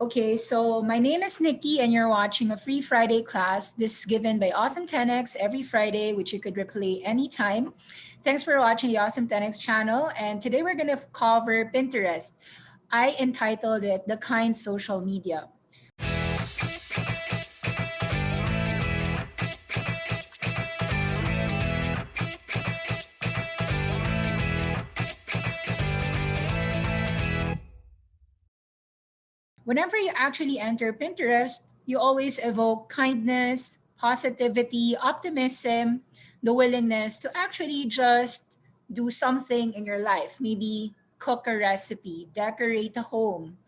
Okay, so my name is Nikki, and you're watching a free Friday class. This is given by Awesome10X every Friday, which you could replay anytime. Thanks for watching the Awesome10X channel. And today we're going to cover Pinterest. I entitled it The Kind Social Media. Whenever you actually enter Pinterest, you always evoke kindness, positivity, optimism, the willingness to actually just do something in your life. Maybe cook a recipe, decorate a home,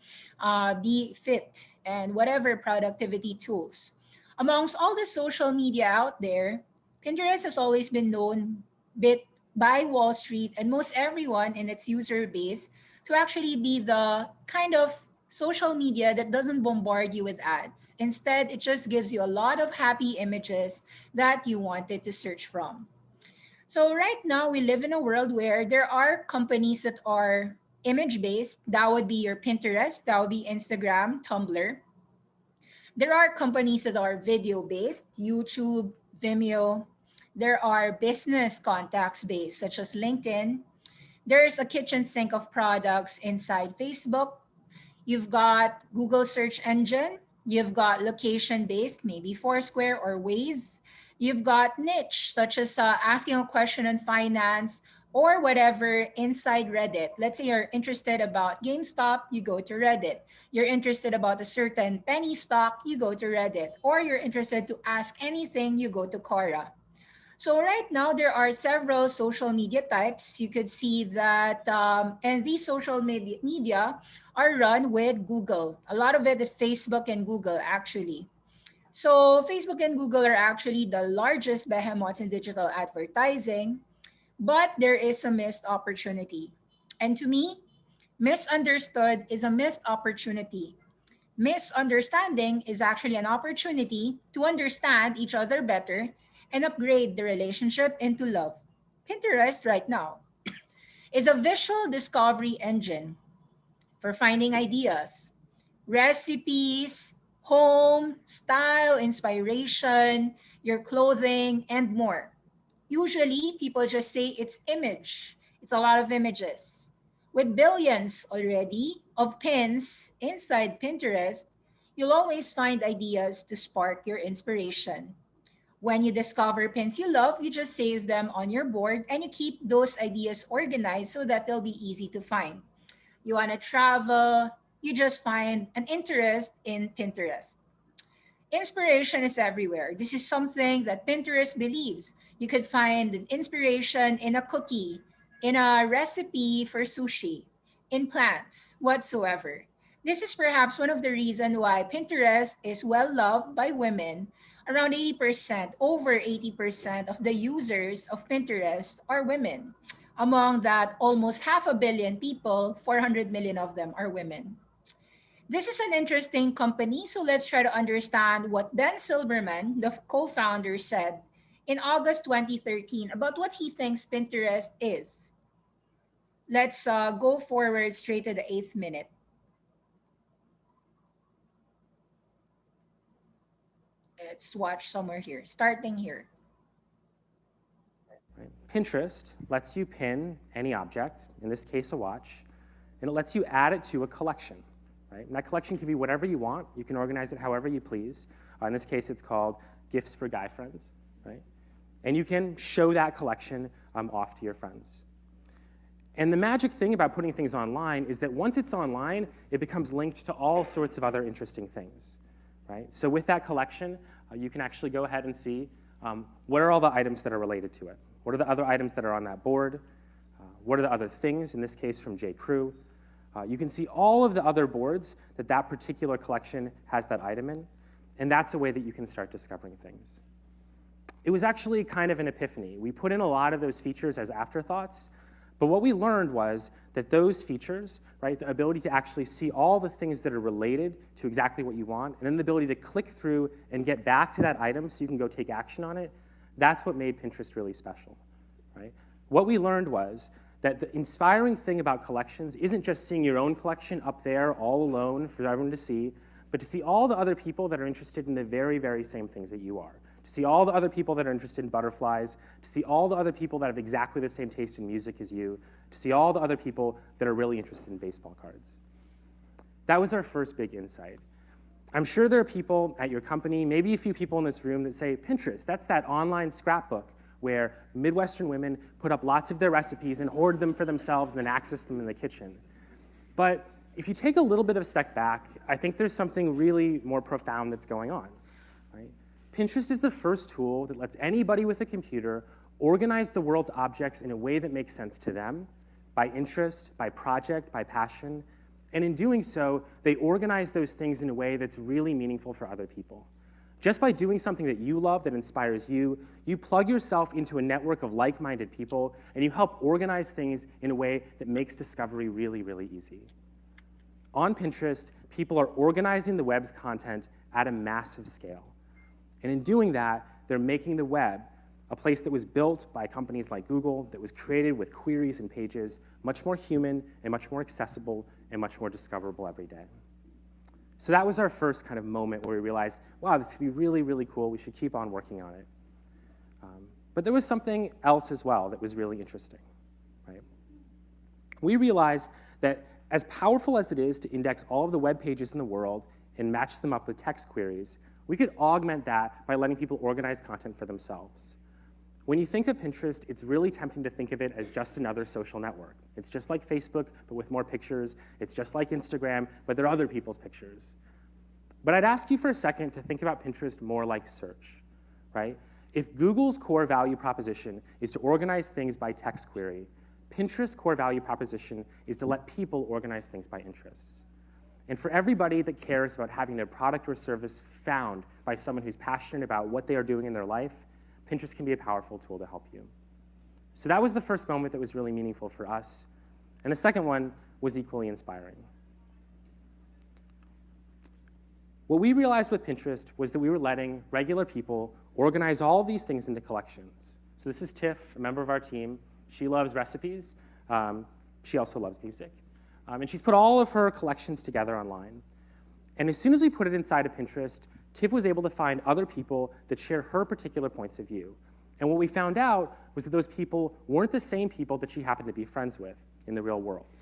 be fit, and whatever productivity tools. Amongst all the social media out there, Pinterest has always been known bit by Wall Street and most everyone in its user base to actually be the kind of social media that doesn't bombard you with ads. Instead, it just gives you a lot of happy images that you wanted to search from. So, right now, we live in a world where there are companies that are image based. That would be your Pinterest, that would be Instagram, Tumblr. There are companies that are video based, YouTube, Vimeo. There are business contacts based, such as LinkedIn. There's a kitchen sink of products inside Facebook. You've got Google search engine. You've got location based, maybe Foursquare or Waze. You've got niche, such as asking a question on finance or whatever inside Reddit. Let's say you're interested about GameStop, you go to Reddit. You're interested about a certain penny stock, you go to Reddit. Or you're interested to ask anything, you go to Quora. So right now there are several social media types. You could see that, and these social media are run with Google. A lot of it is Facebook and Google actually. So Facebook and Google are actually the largest behemoths in digital advertising, but there is a missed opportunity. And to me, misunderstood is a missed opportunity. Misunderstanding is actually an opportunity to understand each other better and upgrade the relationship into love. Pinterest right now is a visual discovery engine for finding ideas, recipes, home, style, inspiration, your clothing, and more. Usually, people just say it's image. It's a lot of images. With billions already of pins inside Pinterest, you'll always find ideas to spark your inspiration. When you discover pins you love, you just save them on your board and you keep those ideas organized so that they'll be easy to find. You want to travel, you just find an interest in Pinterest. Inspiration is everywhere. This is something that Pinterest believes. You could find an inspiration in a cookie, in a recipe for sushi, in plants, whatsoever. This is perhaps one of the reasons why Pinterest is well loved by women. Around 80%, over 80% of the users of Pinterest are women. Among that, almost half a billion people, 400 million of them are women. This is an interesting company, so let's try to understand what Ben Silberman, the co founder, said in August 2013 about what he thinks Pinterest is. Let's go forward straight to the eighth minute. Let's watch somewhere here, starting here. Right. Pinterest lets you pin any object, in this case a watch, and it lets you add it to a collection. Right? And that collection can be whatever you want. You can organize it however you please. In this case, it's called Gifts for Guy Friends. Right? And you can show that collection off to your friends. And the magic thing about putting things online is that once it's online, it becomes linked to all sorts of other interesting things. Right? So with that collection, you can actually go ahead and see what are all the items that are related to it. What are the other items that are on that board? What are the other things, in this case from J. Crew? You can see all of the other boards that that particular collection has that item in, and that's a way that you can start discovering things. It was actually kind of an epiphany. We put in a lot of those features as afterthoughts, but what we learned was that those features, right, the ability to actually see all the things that are related to exactly what you want, and then the ability to click through and get back to that item so you can go take action on it, that's what made Pinterest really special, right? What we learned was that the inspiring thing about collections isn't just seeing your own collection up there all alone for everyone to see, but to see all the other people that are interested in the very, very same things that you are. To see all the other people that are interested in butterflies, to see all the other people that have exactly the same taste in music as you, to see all the other people that are really interested in baseball cards. That was our first big insight. I'm sure there are people at your company, maybe a few people in this room that say, Pinterest, that's that online scrapbook where Midwestern women put up lots of their recipes and hoard them for themselves and then access them in the kitchen. But if you take a little bit of a step back, I think there's something really more profound that's going on. Right? Pinterest is the first tool that lets anybody with a computer organize the world's objects in a way that makes sense to them, by interest, by project, by passion. And in doing so, they organize those things in a way that's really meaningful for other people. Just by doing something that you love, that inspires you, you plug yourself into a network of like-minded people, and you help organize things in a way that makes discovery really, really easy. On Pinterest, people are organizing the web's content at a massive scale. And in doing that, they're making the web, a place that was built by companies like Google, that was created with queries and pages, much more human and much more accessible and much more discoverable every day. So that was our first kind of moment where we realized, wow, this could be really, really cool. We should keep on working on it. But there was something else as well that was really interesting. Right? We realized that as powerful as it is to index all of the web pages in the world and match them up with text queries, we could augment that by letting people organize content for themselves. When you think of Pinterest, it's really tempting to think of it as just another social network. It's just like Facebook, but with more pictures. It's just like Instagram, but they're other people's pictures. But I'd ask you for a second to think about Pinterest more like search, right? If Google's core value proposition is to organize things by text query, Pinterest's core value proposition is to let people organize things by interests. And for everybody that cares about having their product or service found by someone who's passionate about what they are doing in their life, Pinterest can be a powerful tool to help you. So that was the first moment that was really meaningful for us. And the second one was equally inspiring. What we realized with Pinterest was that we were letting regular people organize all of these things into collections. So this is Tiff, a member of our team. She loves recipes. She also loves music. And she's put all of her collections together online. And as soon as we put it inside of Pinterest, Tiff was able to find other people that share her particular points of view. And what we found out was that those people weren't the same people that she happened to be friends with in the real world.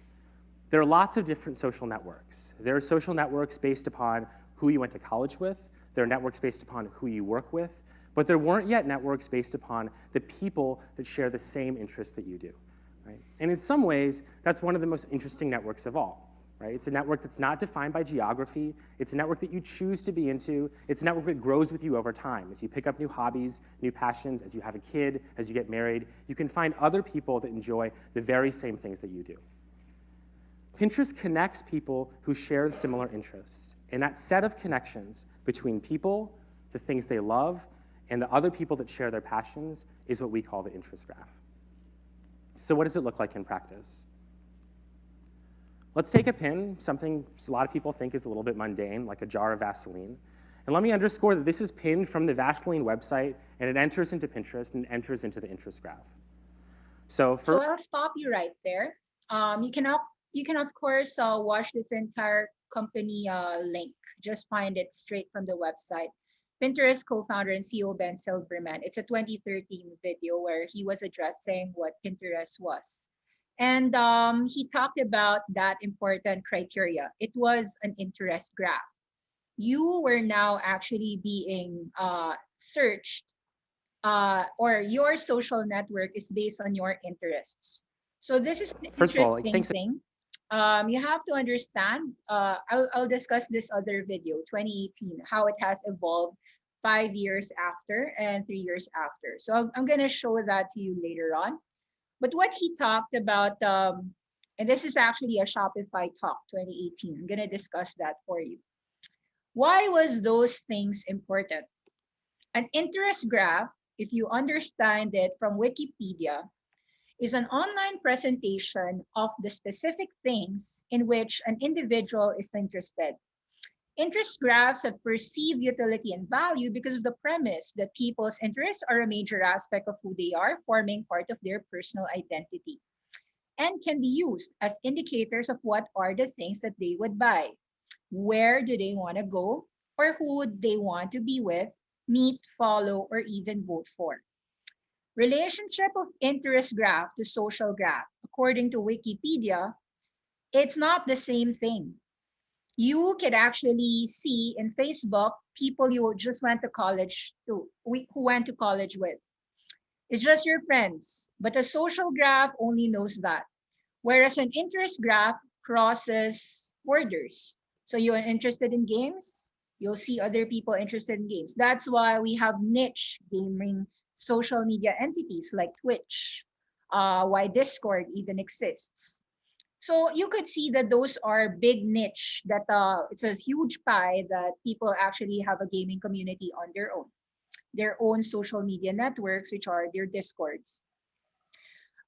There are lots of different social networks. There are social networks based upon who you went to college with. There are networks based upon who you work with. But there weren't yet networks based upon the people that share the same interests that you do. Right? And in some ways, that's one of the most interesting networks of all. Right? It's a network that's not defined by geography. It's a network that you choose to be into. It's a network that grows with you over time. As you pick up new hobbies, new passions, as you have a kid, as you get married, you can find other people that enjoy the very same things that you do. Pinterest connects people who share similar interests. And that set of connections between people, the things they love, and the other people that share their passions is what we call the interest graph. So what does it look like in practice? Let's take a pin, something a lot of people think is a little bit mundane, like a jar of Vaseline. And let me underscore that this is pinned from the Vaseline website, and it enters into Pinterest and enters into the interest graph. So I'll stop you right there. You can of course watch this entire company link. Just find it straight from the website. Pinterest co-founder and CEO Ben Silverman. It's a 2013 video where he was addressing what Pinterest was. And he talked about that important criteria. It was an interest graph. You were now actually being searched, or your social network is based on your interests. So this is an First of all, interesting thing. You have to understand, I'll discuss this other video, 2018, how it has evolved 5 years after and 3 years after. So I'm going to show that to you later on. But what he talked about, and this is actually a Shopify talk 2018. I'm going to discuss that for you. Why was those things important? An interest graph, if you understand it from Wikipedia, is an online presentation of the specific things in which an individual is interested. Interest graphs have perceived utility and value because of the premise that people's interests are a major aspect of who they are, forming part of their personal identity. and can be used as indicators of what are the things that they would buy, where do they want to go, or who would they want to be with, meet, follow, or even vote for. Relationship of interest graph to social graph. According to Wikipedia, it's not the same thing. You could actually see in Facebook people you just went to college to, who went to college with. It's just your friends, but a social graph only knows that. Whereas an interest graph crosses borders. So you're interested in games, you'll see other people interested in games. That's why we have niche gaming social media entities like Twitch, why Discord even exists. So you could see that those are big niche that it's a huge pie that people actually have a gaming community on their own social media networks, which are their discords.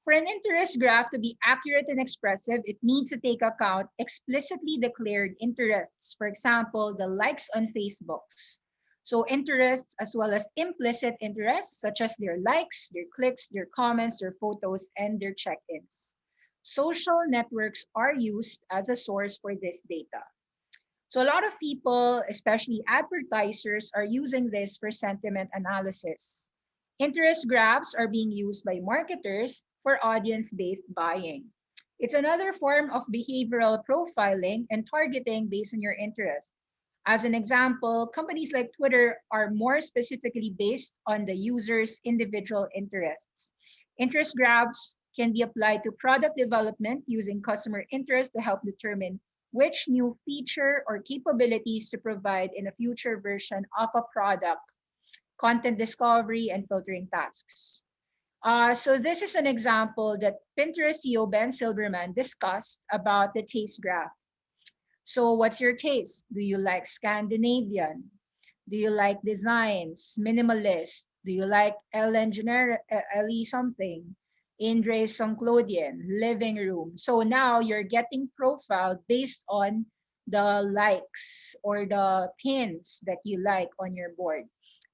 For an interest graph to be accurate and expressive, it needs to take account explicitly declared interests. For example, the likes on Facebooks. So interests as well as implicit interests, such as their likes, their clicks, their comments, their photos, and their check-ins. Social networks are used as a source for this data. So a lot of people, especially advertisers, are using this for sentiment analysis. Interest graphs are being used by marketers for audience-based buying. It's another form of behavioral profiling and targeting based on your interest. As an example, companies like Twitter are more specifically based on the user's individual interests. Interest graphs can be applied to product development using customer interest to help determine which new feature or capabilities to provide in a future version of a product, content discovery, and filtering tasks. So this is an example that Pinterest CEO Ben Silberman discussed about the taste graph. So what's your taste? Do you like Scandinavian? Do you like designs, minimalist? Do you like Ellie something? Indre Songclodian, living room. So now you're getting profiled based on the likes or the pins that you like on your board.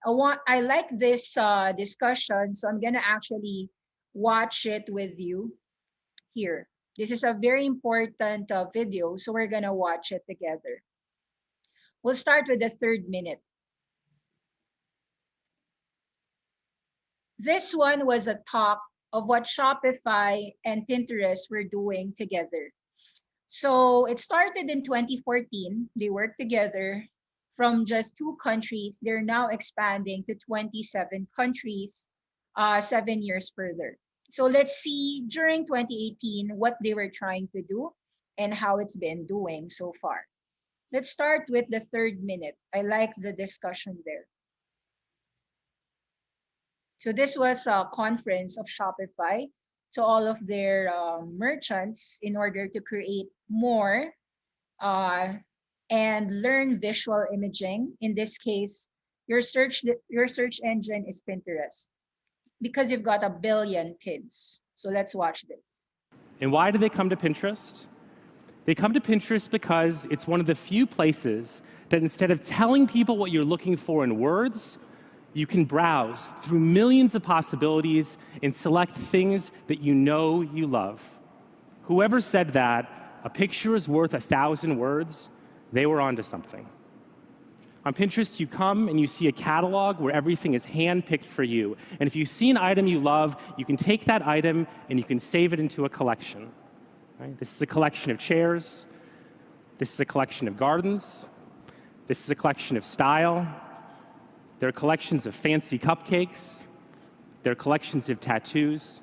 I like this discussion, so I'm gonna actually watch it with you here. This is a very important video, so we're gonna watch it together. We'll start with the 3rd minute. This one was a talk of what Shopify and Pinterest were doing together. So it started in 2014. They worked together from just 2 countries. They're now expanding to 27 countries 7 years further. So let's see during 2018 what they were trying to do and how it's been doing so far. Let's start with the 3rd minute. I like the discussion there. So this was a conference of Shopify to all of their merchants in order to create more and learn visual imaging. In this case, your search engine is Pinterest because you've got 1 billion pins. So let's watch this. And why do they come to Pinterest? They come to Pinterest because it's one of the few places that instead of telling people what you're looking for in words, you can browse through millions of possibilities and select things that you know you love. Whoever said that a picture is worth 1,000 words, they were onto something. On Pinterest, you come and you see a catalog where everything is hand-picked for you. And if you see an item you love, you can take that item and you can save it into a collection. Right? This is a collection of chairs. This is a collection of gardens. This is a collection of style. There are collections of fancy cupcakes. There are collections of tattoos.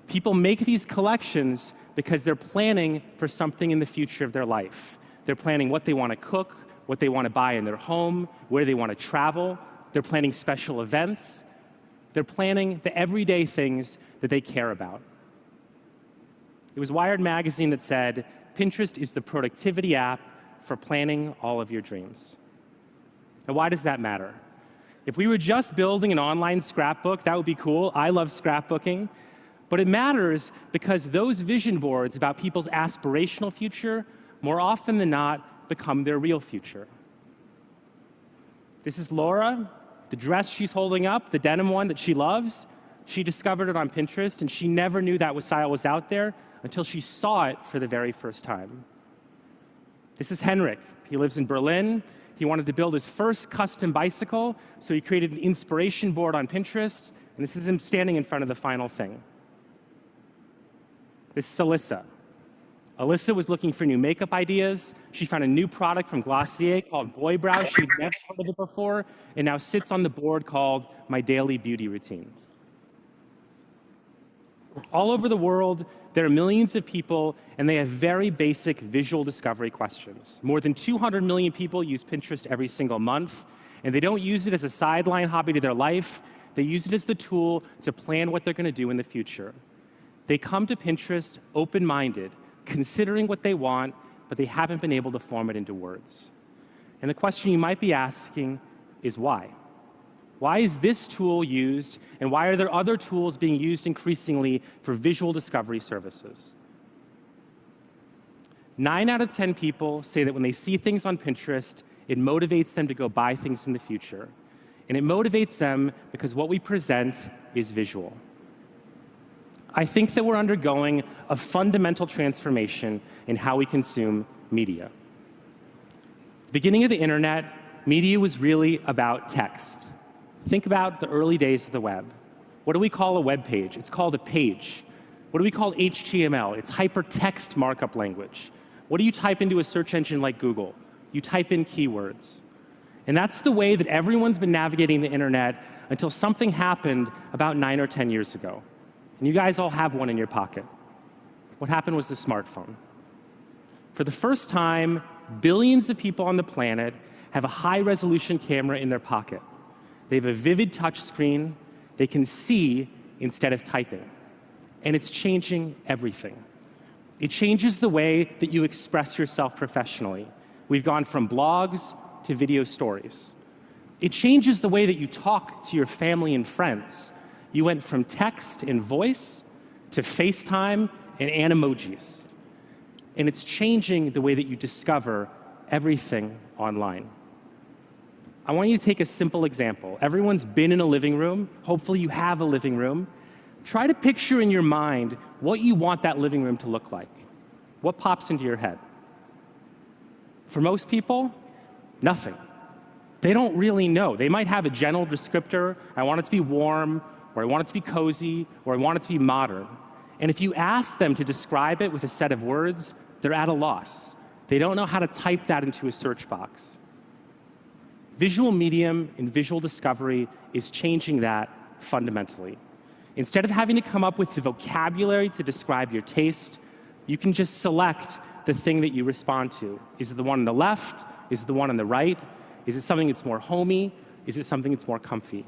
People make these collections because they're planning for something in the future of their life. They're planning what they want to cook, what they want to buy in their home, where they want to travel. They're planning special events. They're planning the everyday things that they care about. It was Wired magazine that said, Pinterest is the productivity app for planning all of your dreams. Now, why does that matter? If we were just building an online scrapbook, that would be cool. I love scrapbooking. But it matters because those vision boards about people's aspirational future, more often than not, become their real future. This is Laura. The dress she's holding up, the denim one that she loves, she discovered it on Pinterest, and she never knew that style was out there until she saw it for the very first time. This is Henrik. He lives in Berlin. He wanted to build his first custom bicycle, so he created an inspiration board on Pinterest, and this is him standing in front of the final thing. This is Alyssa. Alyssa was looking for new makeup ideas. She found a new product from Glossier called Boy Brow. She'd never heard of it before, and now sits on the board called My Daily Beauty Routine. All over the world, there are millions of people, and they have very basic visual discovery questions. More than 200 million people use Pinterest every single month, and they don't use it as a sideline hobby to their life. They use it as the tool to plan what they're going to do in the future. They come to Pinterest open-minded, considering what they want, but they haven't been able to form it into words. And the question you might be asking is why? Why is this tool used, and why are there other tools being used increasingly for visual discovery services? 9 out of 10 people say that when they see things on Pinterest, it motivates them to go buy things in the future. And it motivates them because what we present is visual. I think that we're undergoing a fundamental transformation in how we consume media. At the beginning of the internet, media was really about text. Think about the early days of the web. What do we call a web page? It's called a page. What do we call HTML? It's hypertext markup language. What do you type into a search engine like Google? You type in keywords. And that's the way that everyone's been navigating the internet until something happened about 9 or 10 years ago. And you guys all have one in your pocket. What happened was the smartphone. For the first time, billions of people on the planet have a high-resolution camera in their pocket. They have a vivid touch screen. They can see instead of typing. And it's changing everything. It changes the way that you express yourself professionally. We've gone from blogs to video stories. It changes the way that you talk to your family and friends. You went from text and voice to FaceTime and animojis. And it's changing the way that you discover everything online. I want you to take a simple example. Everyone's been in a living room. Hopefully you have a living room. Try to picture in your mind what you want that living room to look like. What pops into your head? For most people, nothing. They don't really know. They might have a general descriptor. I want it to be warm, or I want it to be cozy, or I want it to be modern. And if you ask them to describe it with a set of words, they're at a loss. They don't know how to type that into a search box. Visual medium and visual discovery is changing that fundamentally. Instead of having to come up with the vocabulary to describe your taste, you can just select the thing that you respond to. Is it the one on the left? Is it the one on the right? Is it something that's more homey? Is it something that's more comfy?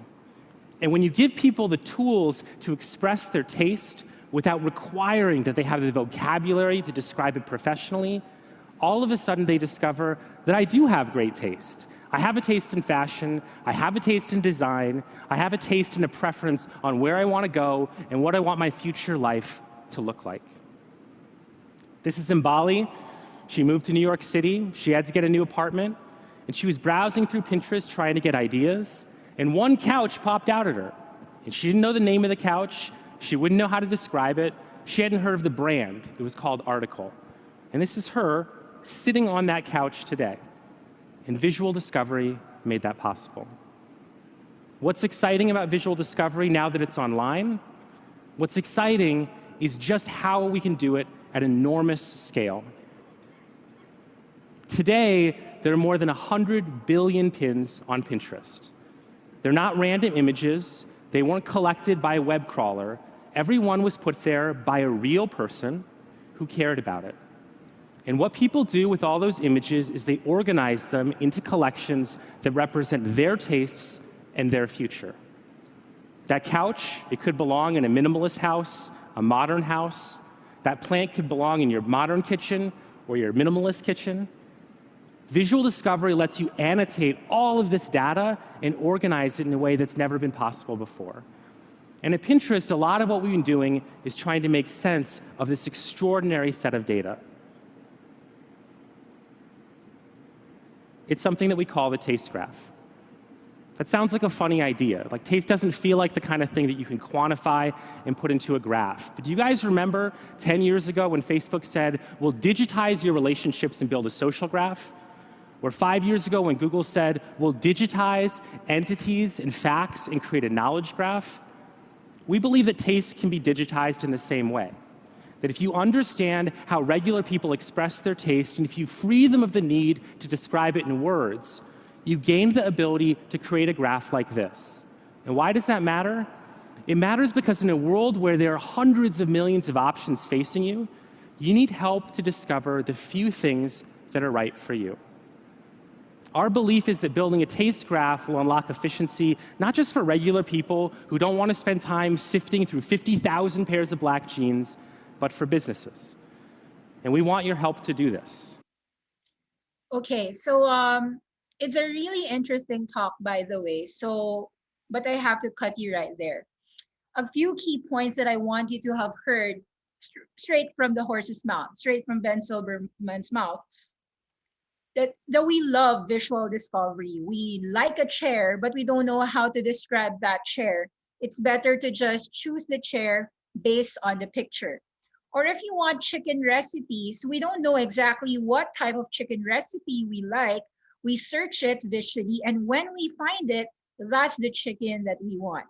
And when you give people the tools to express their taste without requiring that they have the vocabulary to describe it professionally, all of a sudden they discover that I do have great taste. I have a taste in fashion, I have a taste in design, I have a taste and a preference on where I want to go and what I want my future life to look like. This is Mbali. She moved to New York City. She had to get a new apartment, and she was browsing through Pinterest trying to get ideas, and one couch popped out at her. And she didn't know the name of the couch. She wouldn't know how to describe it. She hadn't heard of the brand. It was called Article. And this is her sitting on that couch today. And visual discovery made that possible. What's exciting about visual discovery now that it's online? What's exciting is just how we can do it at enormous scale. Today, there are more than 100 billion pins on Pinterest. They're not random images. They weren't collected by a web crawler. Every one was put there by a real person who cared about it. And what people do with all those images is they organize them into collections that represent their tastes and their future. That couch, it could belong in a minimalist house, a modern house. That plant could belong in your modern kitchen or your minimalist kitchen. Visual discovery lets you annotate all of this data and organize it in a way that's never been possible before. And at Pinterest, a lot of what we've been doing is trying to make sense of this extraordinary set of data. It's something that we call the taste graph. That sounds like a funny idea. Like taste doesn't feel like the kind of thing that you can quantify and put into a graph. But do you guys remember 10 years ago when Facebook said, we'll digitize your relationships and build a social graph? Or 5 years ago when Google said, we'll digitize entities and facts and create a knowledge graph? We believe that taste can be digitized in the same way. That if you understand how regular people express their taste, and if you free them of the need to describe it in words, you gain the ability to create a graph like this. And why does that matter? It matters because in a world where there are hundreds of millions of options facing you, you need help to discover the few things that are right for you. Our belief is that building a taste graph will unlock efficiency, not just for regular people who don't want to spend time sifting through 50,000 pairs of black jeans, but for businesses. And we want your help to do this. Okay, so it's a really interesting talk, by the way. So, but I have to cut you right there. A few key points that I want you to have heard straight from the horse's mouth, straight from Ben Silberman's mouth. That we love visual discovery. We like a chair, but we don't know how to describe that chair. It's better to just choose the chair based on the picture. Or if you want chicken recipes, we don't know exactly what type of chicken recipe we like. We search it visually, and when we find it, that's the chicken that we want.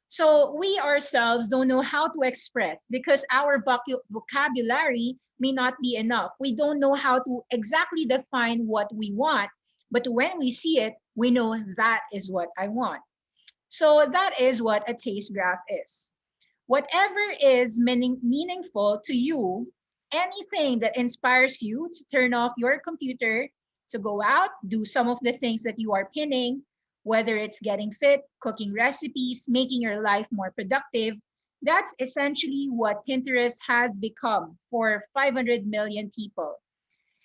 So we ourselves don't know how to express because our vocabulary may not be enough. We don't know how to exactly define what we want, but when we see it, we know that is what I want. So that is what a taste graph is. Whatever is meaningful to you, anything that inspires you to turn off your computer, to go out, do some of the things that you are pinning, whether it's getting fit, cooking recipes, making your life more productive, that's essentially what Pinterest has become for 500 million people.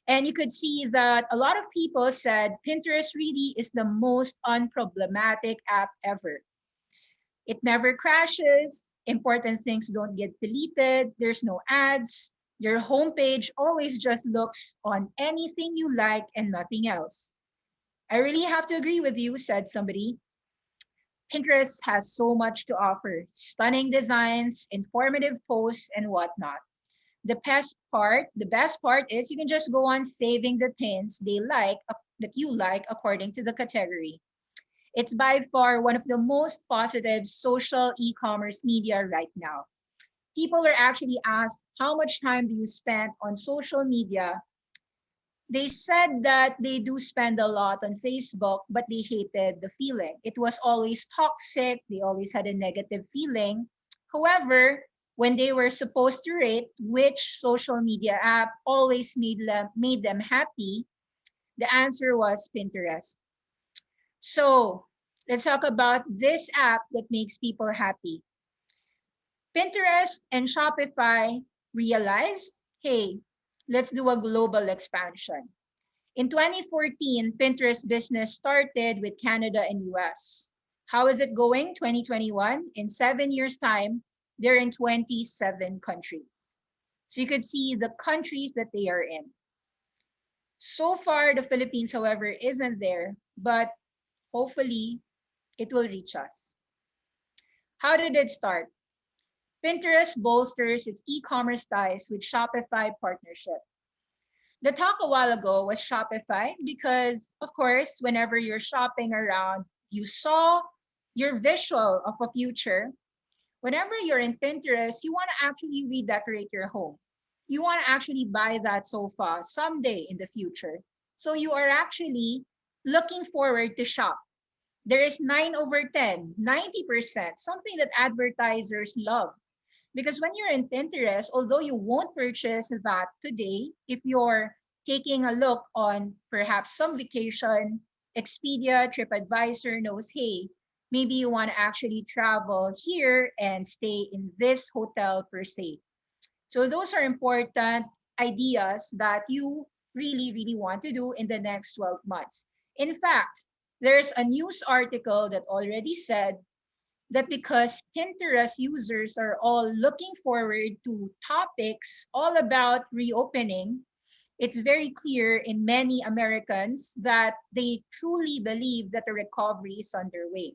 And you could see that a lot of people said Pinterest really is the most unproblematic app ever. It never crashes, important things don't get deleted, there's no ads, your homepage always just looks on anything you like and nothing else. I really have to agree with you, said somebody. Pinterest has so much to offer, stunning designs, informative posts, and whatnot. The best part is you can just go on saving the pins that you like according to the category. It's by far one of the most positive social e-commerce media right now. People are actually asked, how much time do you spend on social media? They said that they do spend a lot on Facebook, but they hated the feeling. It was always toxic. They always had a negative feeling. However, when they were supposed to rate which social media app always made them happy, the answer was Pinterest. So let's talk about this app that makes people happy. Pinterest and Shopify realized, hey, let's do a global expansion. In 2014, Pinterest business started with Canada and US. How is it going? 2021, in 7 years' time, they're in 27 countries. So you could see the countries that they are in. So far, the Philippines, however, isn't there, but hopefully it will reach us. How did it start? Pinterest bolsters its e-commerce ties with Shopify partnership. The talk a while ago was Shopify because, of course, whenever you're shopping around, you saw your visual of a future. Whenever you're in Pinterest, you want to actually redecorate your home. You want to actually buy that sofa someday in the future. So you are actually looking forward to shop. There is 9 over 10, 90%, something that advertisers love. Because when you're in Pinterest, although you won't purchase that today, if you're taking a look on perhaps some vacation, Expedia, TripAdvisor knows, hey, maybe you want to actually travel here and stay in this hotel per se. So those are important ideas that you really, really want to do in the next 12 months. In fact, there's a news article that already said that because Pinterest users are all looking forward to topics all about reopening, It's very clear in many Americans that they truly believe that the recovery is underway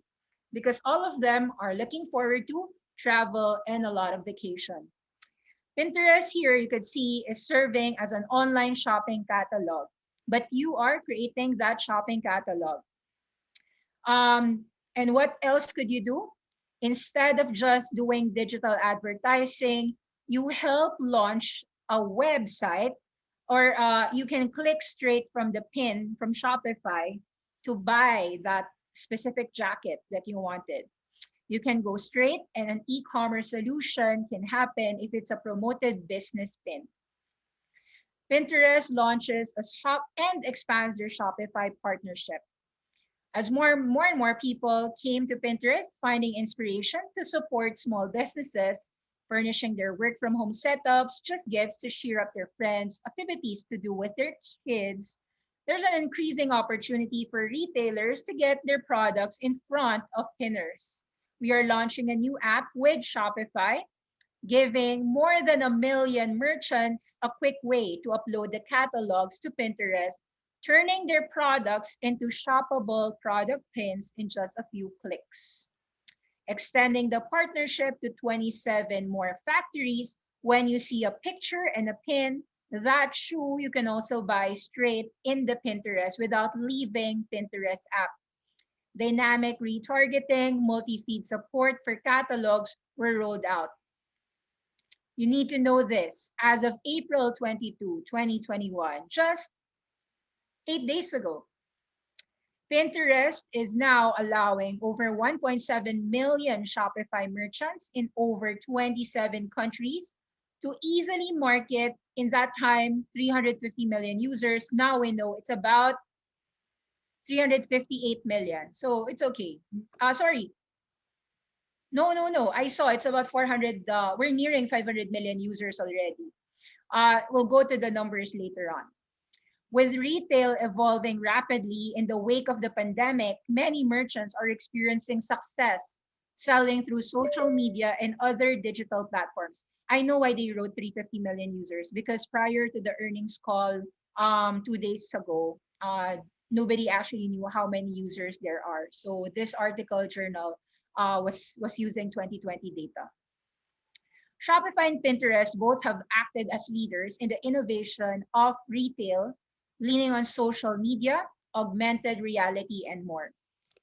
because all of them are looking forward to travel and a lot of vacation. Pinterest here you could see is serving as an online shopping catalog, but you are creating that shopping catalog. And what else could you do? Instead of just doing digital advertising, you help launch a website, or you can click straight from the pin from Shopify to buy that specific jacket that you wanted. You can go straight, and an e commerce solution can happen if it's a promoted business pin. Pinterest launches a shop and expands their Shopify partnership. As more and more people came to Pinterest, finding inspiration to support small businesses, furnishing their work from home setups, just gifts to cheer up their friends, activities to do with their kids, there's an increasing opportunity for retailers to get their products in front of pinners. We are launching a new app with Shopify, giving more than a million merchants a quick way to upload the catalogs to Pinterest, turning their products into shoppable product pins in just a few clicks. Extending the partnership to 27 more factories. When you see a picture and a pin, that shoe you can also buy straight in the Pinterest without leaving Pinterest app. Dynamic retargeting, multi-feed support for catalogs were rolled out. You need to know this. As of April 22, 2021, just 8 days ago, Pinterest is now allowing over 1.7 million Shopify merchants in over 27 countries to easily market. In that time, 350 million users. Now we know it's about 358 million. So it's okay. Sorry. No. I saw it's about 400. We're nearing 500 million users already. We'll go to the numbers later on. With retail evolving rapidly in the wake of the pandemic, many merchants are experiencing success selling through social media and other digital platforms. I know why they wrote 350 million users because prior to the earnings call 2 days ago, nobody actually knew how many users there are. So this article journal was using 2020 data. Shopify and Pinterest both have acted as leaders in the innovation of retail, leaning on social media, augmented reality, and more.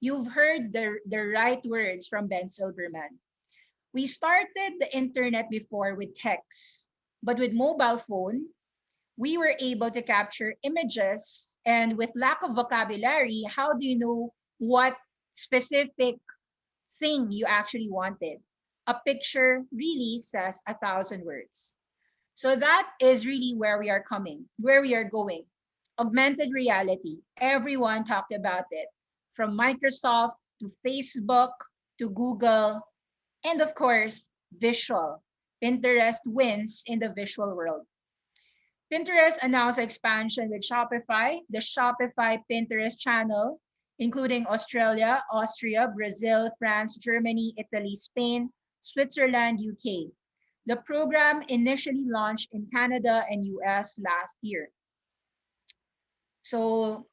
You've heard the right words from Ben Silberman. We started the internet before with text, but with mobile phone, we were able to capture images, and with lack of vocabulary, how do you know what specific thing you actually wanted? A picture really says 1,000 words. So that is really where we are going. Augmented reality. Everyone talked about it, from Microsoft to Facebook to Google, and of course, visual. Pinterest wins in the visual world. Pinterest announced expansion with Shopify, the Shopify Pinterest channel, including Australia, Austria, Brazil, France, Germany, Italy, Spain, Switzerland, UK. The program initially launched in Canada and US last year. So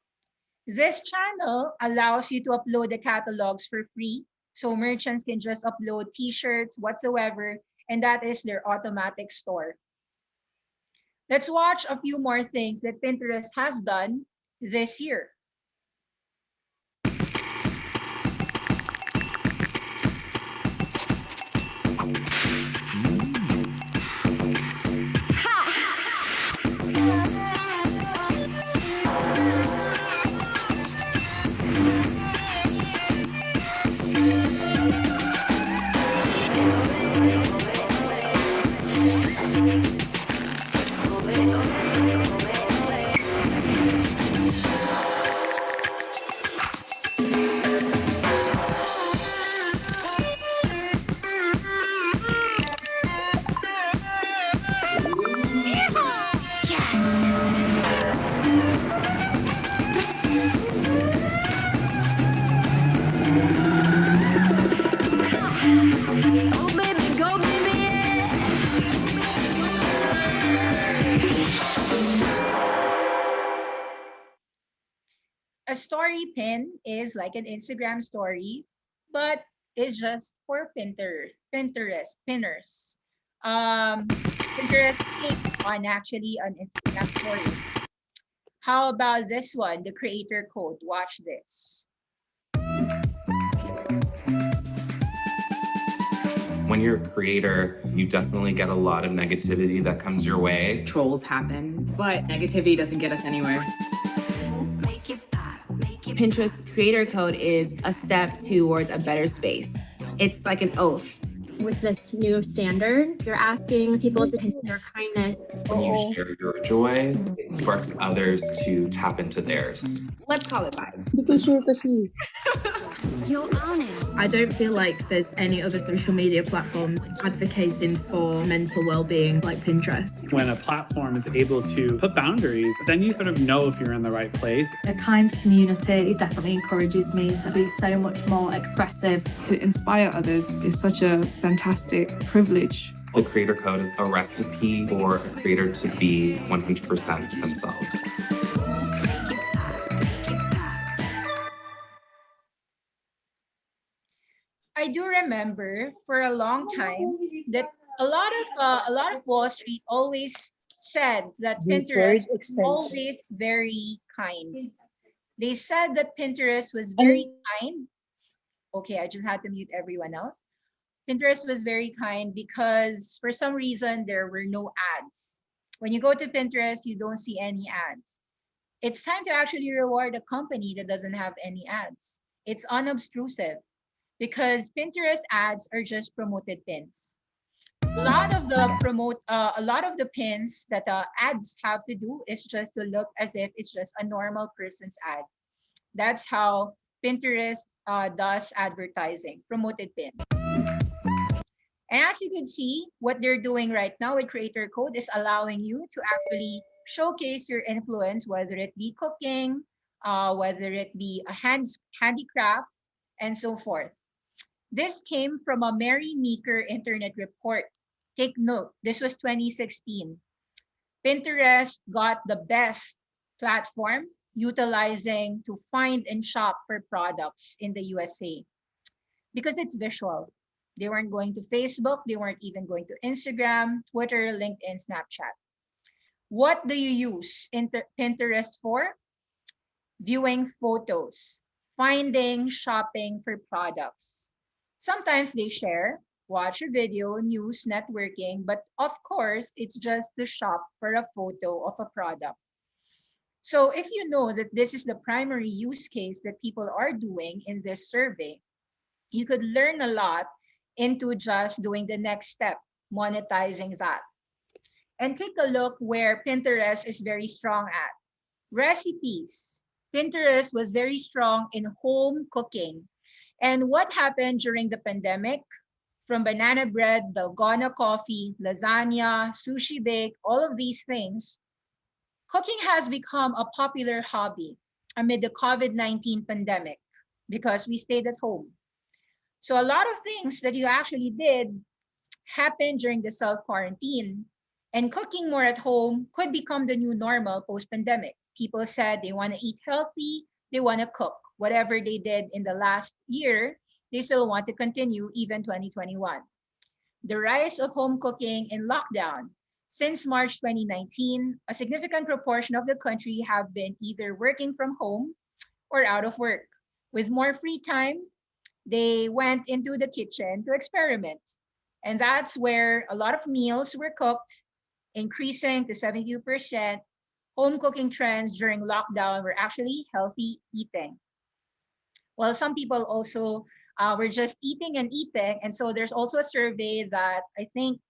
this channel allows you to upload the catalogs for free. So merchants can just upload t-shirts whatsoever, and that is their automatic store. Let's watch a few more things that Pinterest has done this year. pin is like an Instagram stories, but it's just for Pinterest pinners. Pinterest take on actually an Instagram story. How about this one, the creator code? Watch this. When you're a creator, you definitely get a lot of negativity that comes your way. Trolls happen, but negativity doesn't get us anywhere. Pinterest creator code is a step towards a better space. It's like an oath. With this new standard, you're asking people to consider kindness. When you share your joy, it sparks others to tap into theirs. Let's call it vibes. You'll own it. I don't feel like there's any other social media platforms advocating for mental well-being like Pinterest. When a platform is able to put boundaries, then you sort of know if you're in the right place. A kind community definitely encourages me to be so much more expressive. To inspire others is such a fantastic privilege. The creator code is a recipe for a creator to be 100% themselves. I do remember for a long time that a lot of Wall Street always said that Pinterest was always very kind. They said that Pinterest was very kind. Okay, I just had to mute everyone else. Pinterest was very kind because for some reason there were no ads. When you go to Pinterest, you don't see any ads. It's time to actually reward a company that doesn't have any ads. It's unobtrusive because Pinterest ads are just promoted pins. A lot of the pins that the ads have to do is just to look as if it's just a normal person's ad. That's how Pinterest does advertising, promoted pin. And as you can see, what they're doing right now with Creator Code is allowing you to actually showcase your influence, whether it be cooking, whether it be a handicraft, and so forth. This came from a Mary Meeker internet report. Take note, this was 2016. Pinterest got the best platform utilizing to find and shop for products in the USA because it's visual. They weren't going to Facebook. They weren't even going to Instagram, Twitter, LinkedIn, Snapchat. What do you use Pinterest for? Viewing photos, finding, shopping for products. Sometimes they share, watch a video, news, networking, but of course, it's just to shop for a photo of a product. So if you know that this is the primary use case that people are doing in this survey, you could learn a lot into just doing the next step, monetizing that. And take a look where Pinterest is very strong at. Recipes. Pinterest was very strong in home cooking. And what happened during the pandemic? From banana bread, dalgona coffee, lasagna, sushi bake, all of these things, cooking has become a popular hobby amid the COVID-19 pandemic because we stayed at home. So a lot of things that you actually did happened during the self-quarantine, and cooking more at home could become the new normal post-pandemic. People said they want to eat healthy, they want to cook. Whatever they did in the last year, they still want to continue even 2021. The rise of home cooking in lockdown. Since March 2019, a significant proportion of the country have been either working from home or out of work. With more free time, they went into the kitchen to experiment. And that's where a lot of meals were cooked, increasing to 72%. Home cooking trends during lockdown were actually healthy eating. Well, some people also were just eating and eating. And so there's also a survey that I think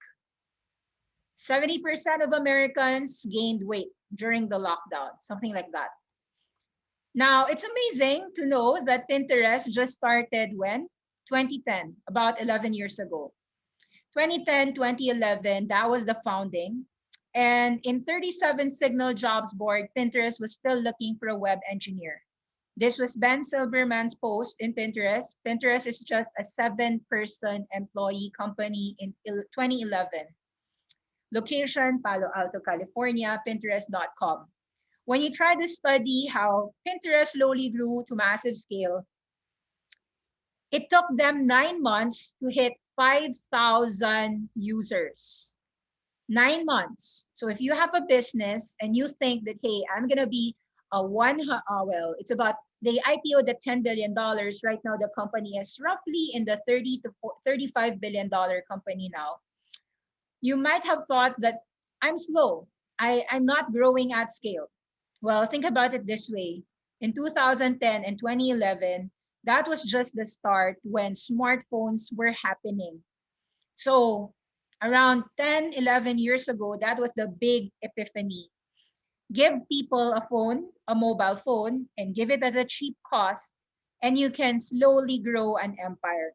70% of Americans gained weight during the lockdown, something like that. Now, it's amazing to know that Pinterest just started when? 2010, about 11 years ago. 2010, 2011, that was the founding. And in 37 Signal Jobs Board, Pinterest was still looking for a web engineer. This was Ben Silberman's post in Pinterest. Pinterest is just a 7-person employee company in 2011. Location, Palo Alto, California, Pinterest.com. When you try to study how Pinterest slowly grew to massive scale, it took them 9 months to hit 5,000 users. 9 months. So if you have a business and you think that, hey, I'm going to be a it's about, they IPO'd at $10 billion. Right now, the company is roughly in the $35 billion company now. You might have thought that I'm slow. I'm not growing at scale. Well, think about it this way. In 2010 and 2011, that was just the start when smartphones were happening. So around 10, 11 years ago, that was the big epiphany. Give people a phone, a mobile phone, and give it at a cheap cost, and you can slowly grow an empire.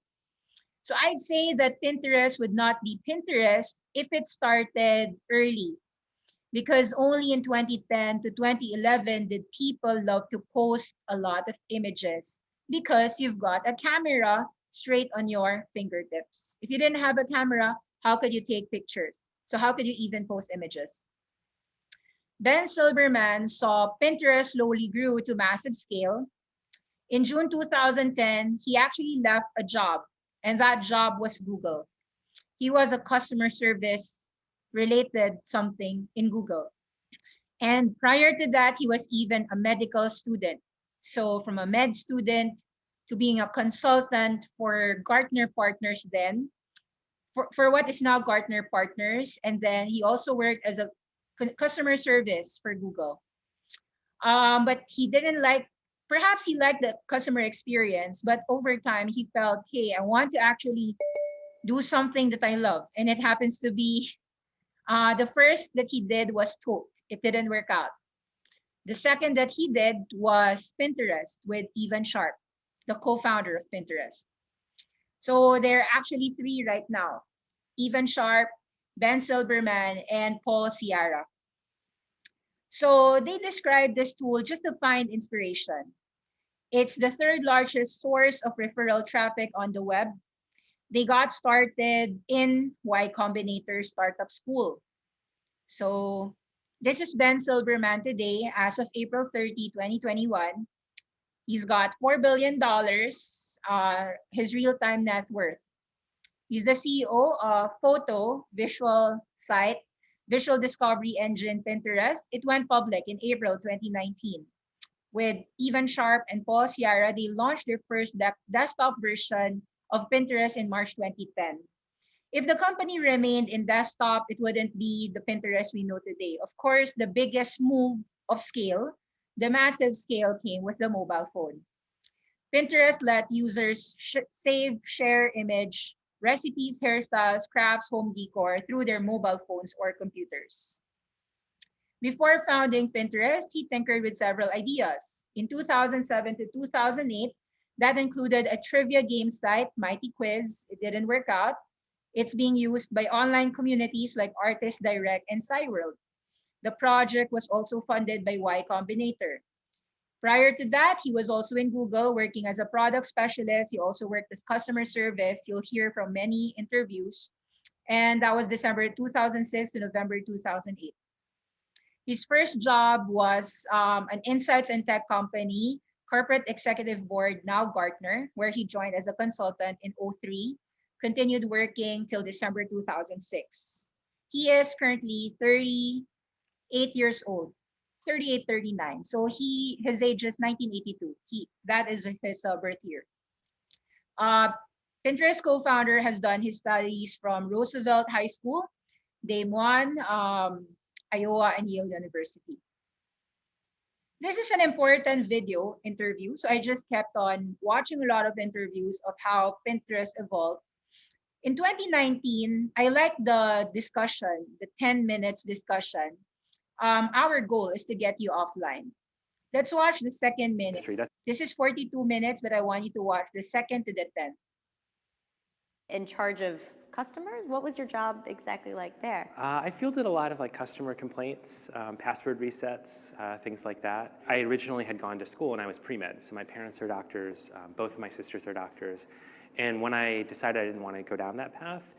So I'd say that Pinterest would not be Pinterest if it started early, because only in 2010 to 2011 did people love to post a lot of images because you've got a camera straight on your fingertips. If you didn't have a camera, how could you take pictures? So how could you even post images? Ben Silberman saw Pinterest slowly grew to massive scale. In June 2010, he actually left a job, and that job was Google. He was a customer service related something in Google. And prior to that, he was even a medical student. So from a med student to being a consultant for Gartner Partners then, for what is now Gartner Partners. And then he also worked as a customer service for Google. But he didn't like, perhaps he liked the customer experience, but over time he felt, hey, I want to actually do something that I love. And it happens to be the first that he did was Tote. It didn't work out. The second that he did was Pinterest with Evan Sharp, the co-founder of Pinterest. So there are actually three right now: Evan Sharp, Ben Silberman, and Paul Sciarra. So they describe this tool just to find inspiration. It's the third largest source of referral traffic on the web. They got started in Y Combinator Startup School. So this is Ben Silberman today, as of April 30, 2021. He's got $4 billion, his real-time net worth. He's the CEO of photo visual site, visual discovery engine Pinterest. It went public in April 2019. With Evan Sharp and Paul Sciarra, they launched their first desktop version of Pinterest in March 2010. If the company remained in desktop, it wouldn't be the Pinterest we know today. Of course, the biggest move of scale, the massive scale, came with the mobile phone. Pinterest let users save, share, image, recipes, hairstyles, crafts, home decor through their mobile phones or computers. Before founding Pinterest, he tinkered with several ideas. In 2007 to 2008, that included a trivia game site, Mighty Quiz. It didn't work out. It's being used by online communities like Artist Direct and SciWorld. The project was also funded by Y Combinator. Prior to that, he was also in Google working as a product specialist. He also worked as customer service. You'll hear from many interviews. And that was December 2006 to November 2008. His first job was an insights and tech company, corporate executive board, now Gartner, where he joined as a consultant in 2003. Continued working till December 2006. He is currently 38 years old, 38, 39. So his age is 1982. That is his birth year. Pinterest co-founder has done his studies from Roosevelt High School, Day One, Iowa, and Yale University. This is an important video interview. So I just kept on watching a lot of interviews of how Pinterest evolved. In 2019, I like the discussion, the 10 minutes discussion. Our goal is to get you offline. Let's watch the second minute. This is 42 minutes, but I want you to watch the second to the 10th. In charge of customers, what was your job exactly like there? I fielded a lot of customer complaints, password resets, things like that. I originally had gone to school and I was pre-med, so my parents are doctors, both of my sisters are doctors. And when I decided I didn't want to go down that path,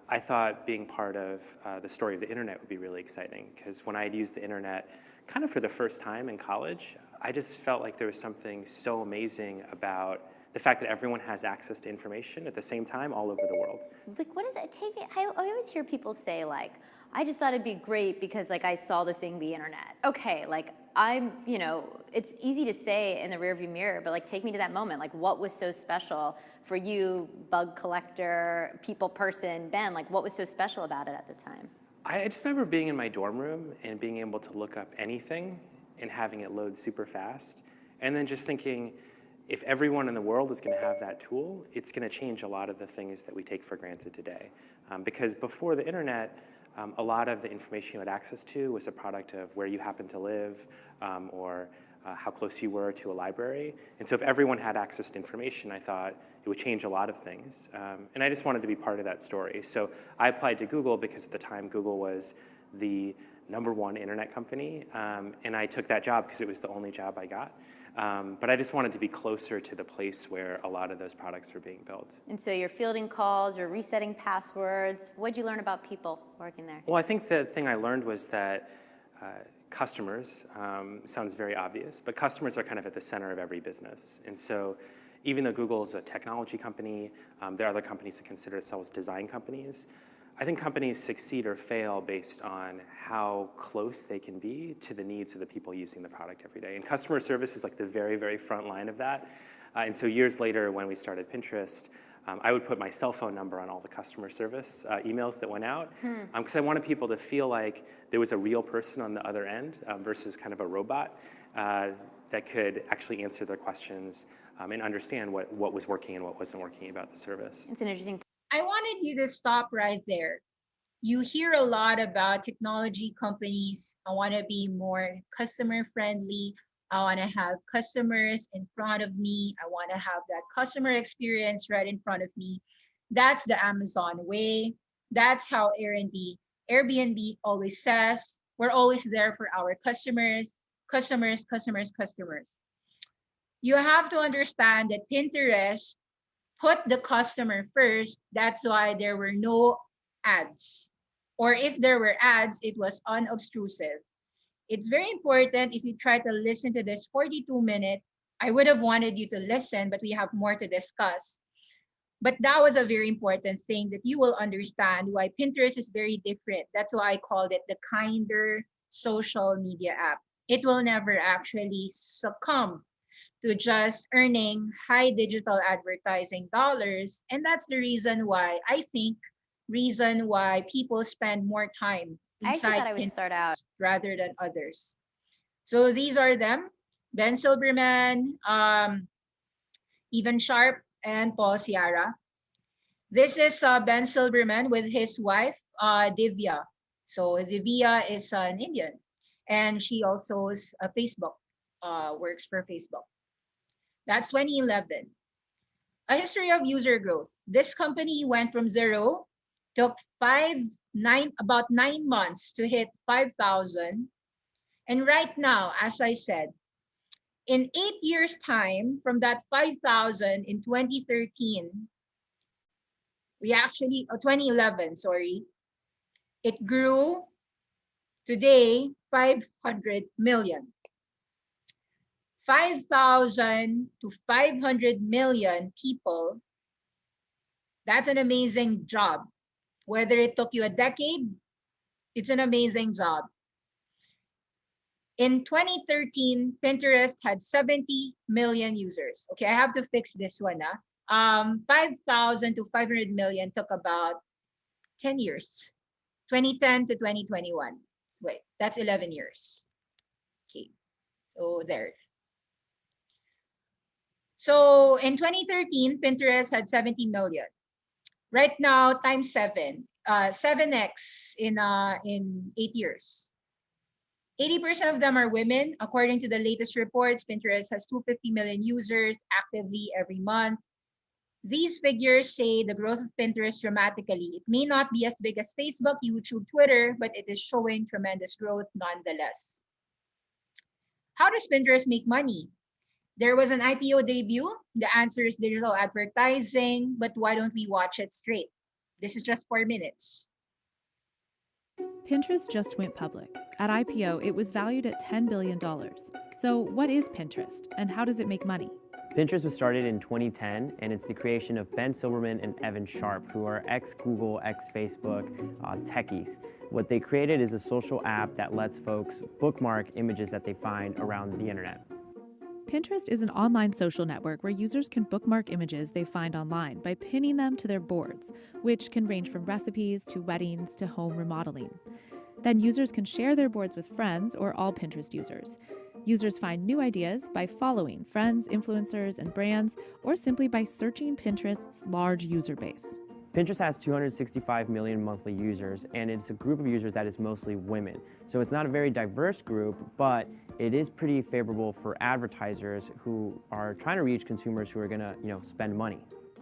I thought being part of the story of the internet would be really exciting, because when I had used the internet kind of for the first time in college, I just felt like there was something so amazing about the fact that everyone has access to information at the same time all over the world. Like, what does it take? I always hear people say, like, I just thought it'd be great because, like, I saw this thing, the internet. Okay, like, it's easy to say in the rearview mirror, but, like, take me to that moment. Like, what was so special for you, bug collector, people person, Ben? Like, what was so special about it at the time? I just remember being in my dorm room and being able to look up anything and having it load super fast. And then just thinking, if everyone in the world is going to have that tool, it's going to change a lot of the things that we take for granted today. Because before the internet, a lot of the information you had access to was a product of where you happened to live or how close you were to a library. And so if everyone had access to information, I thought it would change a lot of things. And I just wanted to be part of that story. So I applied to Google because at the time Google was the #1 internet company. And I took that job because it was the only job I got. But I just wanted to be closer to the place where a lot of those products were being built. And so you're fielding calls, you're resetting passwords. What'd you learn about people working there? Well, I think the thing I learned was that customers, sounds very obvious, but customers are kind of at the center of every business. And so even though Google is a technology company, there are other companies that consider themselves design companies. I think companies succeed or fail based on how close they can be to the needs of the people using the product every day. And customer service is like the very, very front line of that. And so years later, when we started Pinterest, I would put my cell phone number on all the customer service emails that went out, because I wanted people to feel like there was a real person on the other end versus kind of a robot that could actually answer their questions and understand what was working and what wasn't working about the service. It's an interesting. I wanted you to stop right there. You hear a lot about technology companies. I want to be more customer friendly. I want to have customers in front of me. I want to have that customer experience right in front of me. That's the Amazon way. That's how Airbnb always says. We're always there for our customers. You have to understand that Pinterest put the customer first. That's why there were no ads. Or if there were ads, it was unobtrusive. It's very important if you try to listen to this 42-minute. I would have wanted you to listen, but we have more to discuss. But that was a very important thing that you will understand why Pinterest is very different. That's why I called it the kinder social media app. It will never actually succumb to just earning high digital advertising dollars. And that's the reason why people spend more time inside I would start out rather than others. So these are them: Ben Silberman, Evan Sharp, and Paul Ciara. This is Ben Silberman with his wife, Divya. So Divya is an Indian, and she also is a Facebook, works for Facebook. That's 2011. A history of user growth. This company went from zero, took about 9 months to hit 5,000. And right now, as I said, in 8 years' time, from that 5,000 in 2013, 2011, sorry, it grew today 500 million. 5,000 to 500 million people. That's an amazing job. Whether it took you a decade, it's an amazing job. In 2013, Pinterest had 70 million users. Okay, I have to fix this one. 5,000 to 500 million took about 10 years. 2010 to 2021. Wait, that's 11 years. Okay, so there. So in 2013, Pinterest had 70 million. Right now, times 7x in 8 years. 80% of them are women. According to the latest reports, Pinterest has 250 million users actively every month. These figures say the growth of Pinterest dramatically. It may not be as big as Facebook, YouTube, Twitter, but it is showing tremendous growth nonetheless. How does Pinterest make money? There was an IPO debut. The answer is digital advertising, but why don't we watch it straight? This is just 4 minutes. Pinterest just went public. At IPO, it was valued at $10 billion. So what is Pinterest and how does it make money? Pinterest was started in 2010, and it's the creation of Ben Silbermann and Evan Sharp, who are ex-Google, ex-Facebook techies. What they created is a social app that lets folks bookmark images that they find around the internet. Pinterest is an online social network where users can bookmark images they find online by pinning them to their boards, which can range from recipes to weddings to home remodeling. Then users can share their boards with friends or all Pinterest users. Users find new ideas by following friends, influencers, and brands, or simply by searching Pinterest's large user base. Pinterest has 265 million monthly users, and it's a group of users that is mostly women. So it's not a very diverse group, but it is pretty favorable for advertisers who are trying to reach consumers who are gonna, spend money.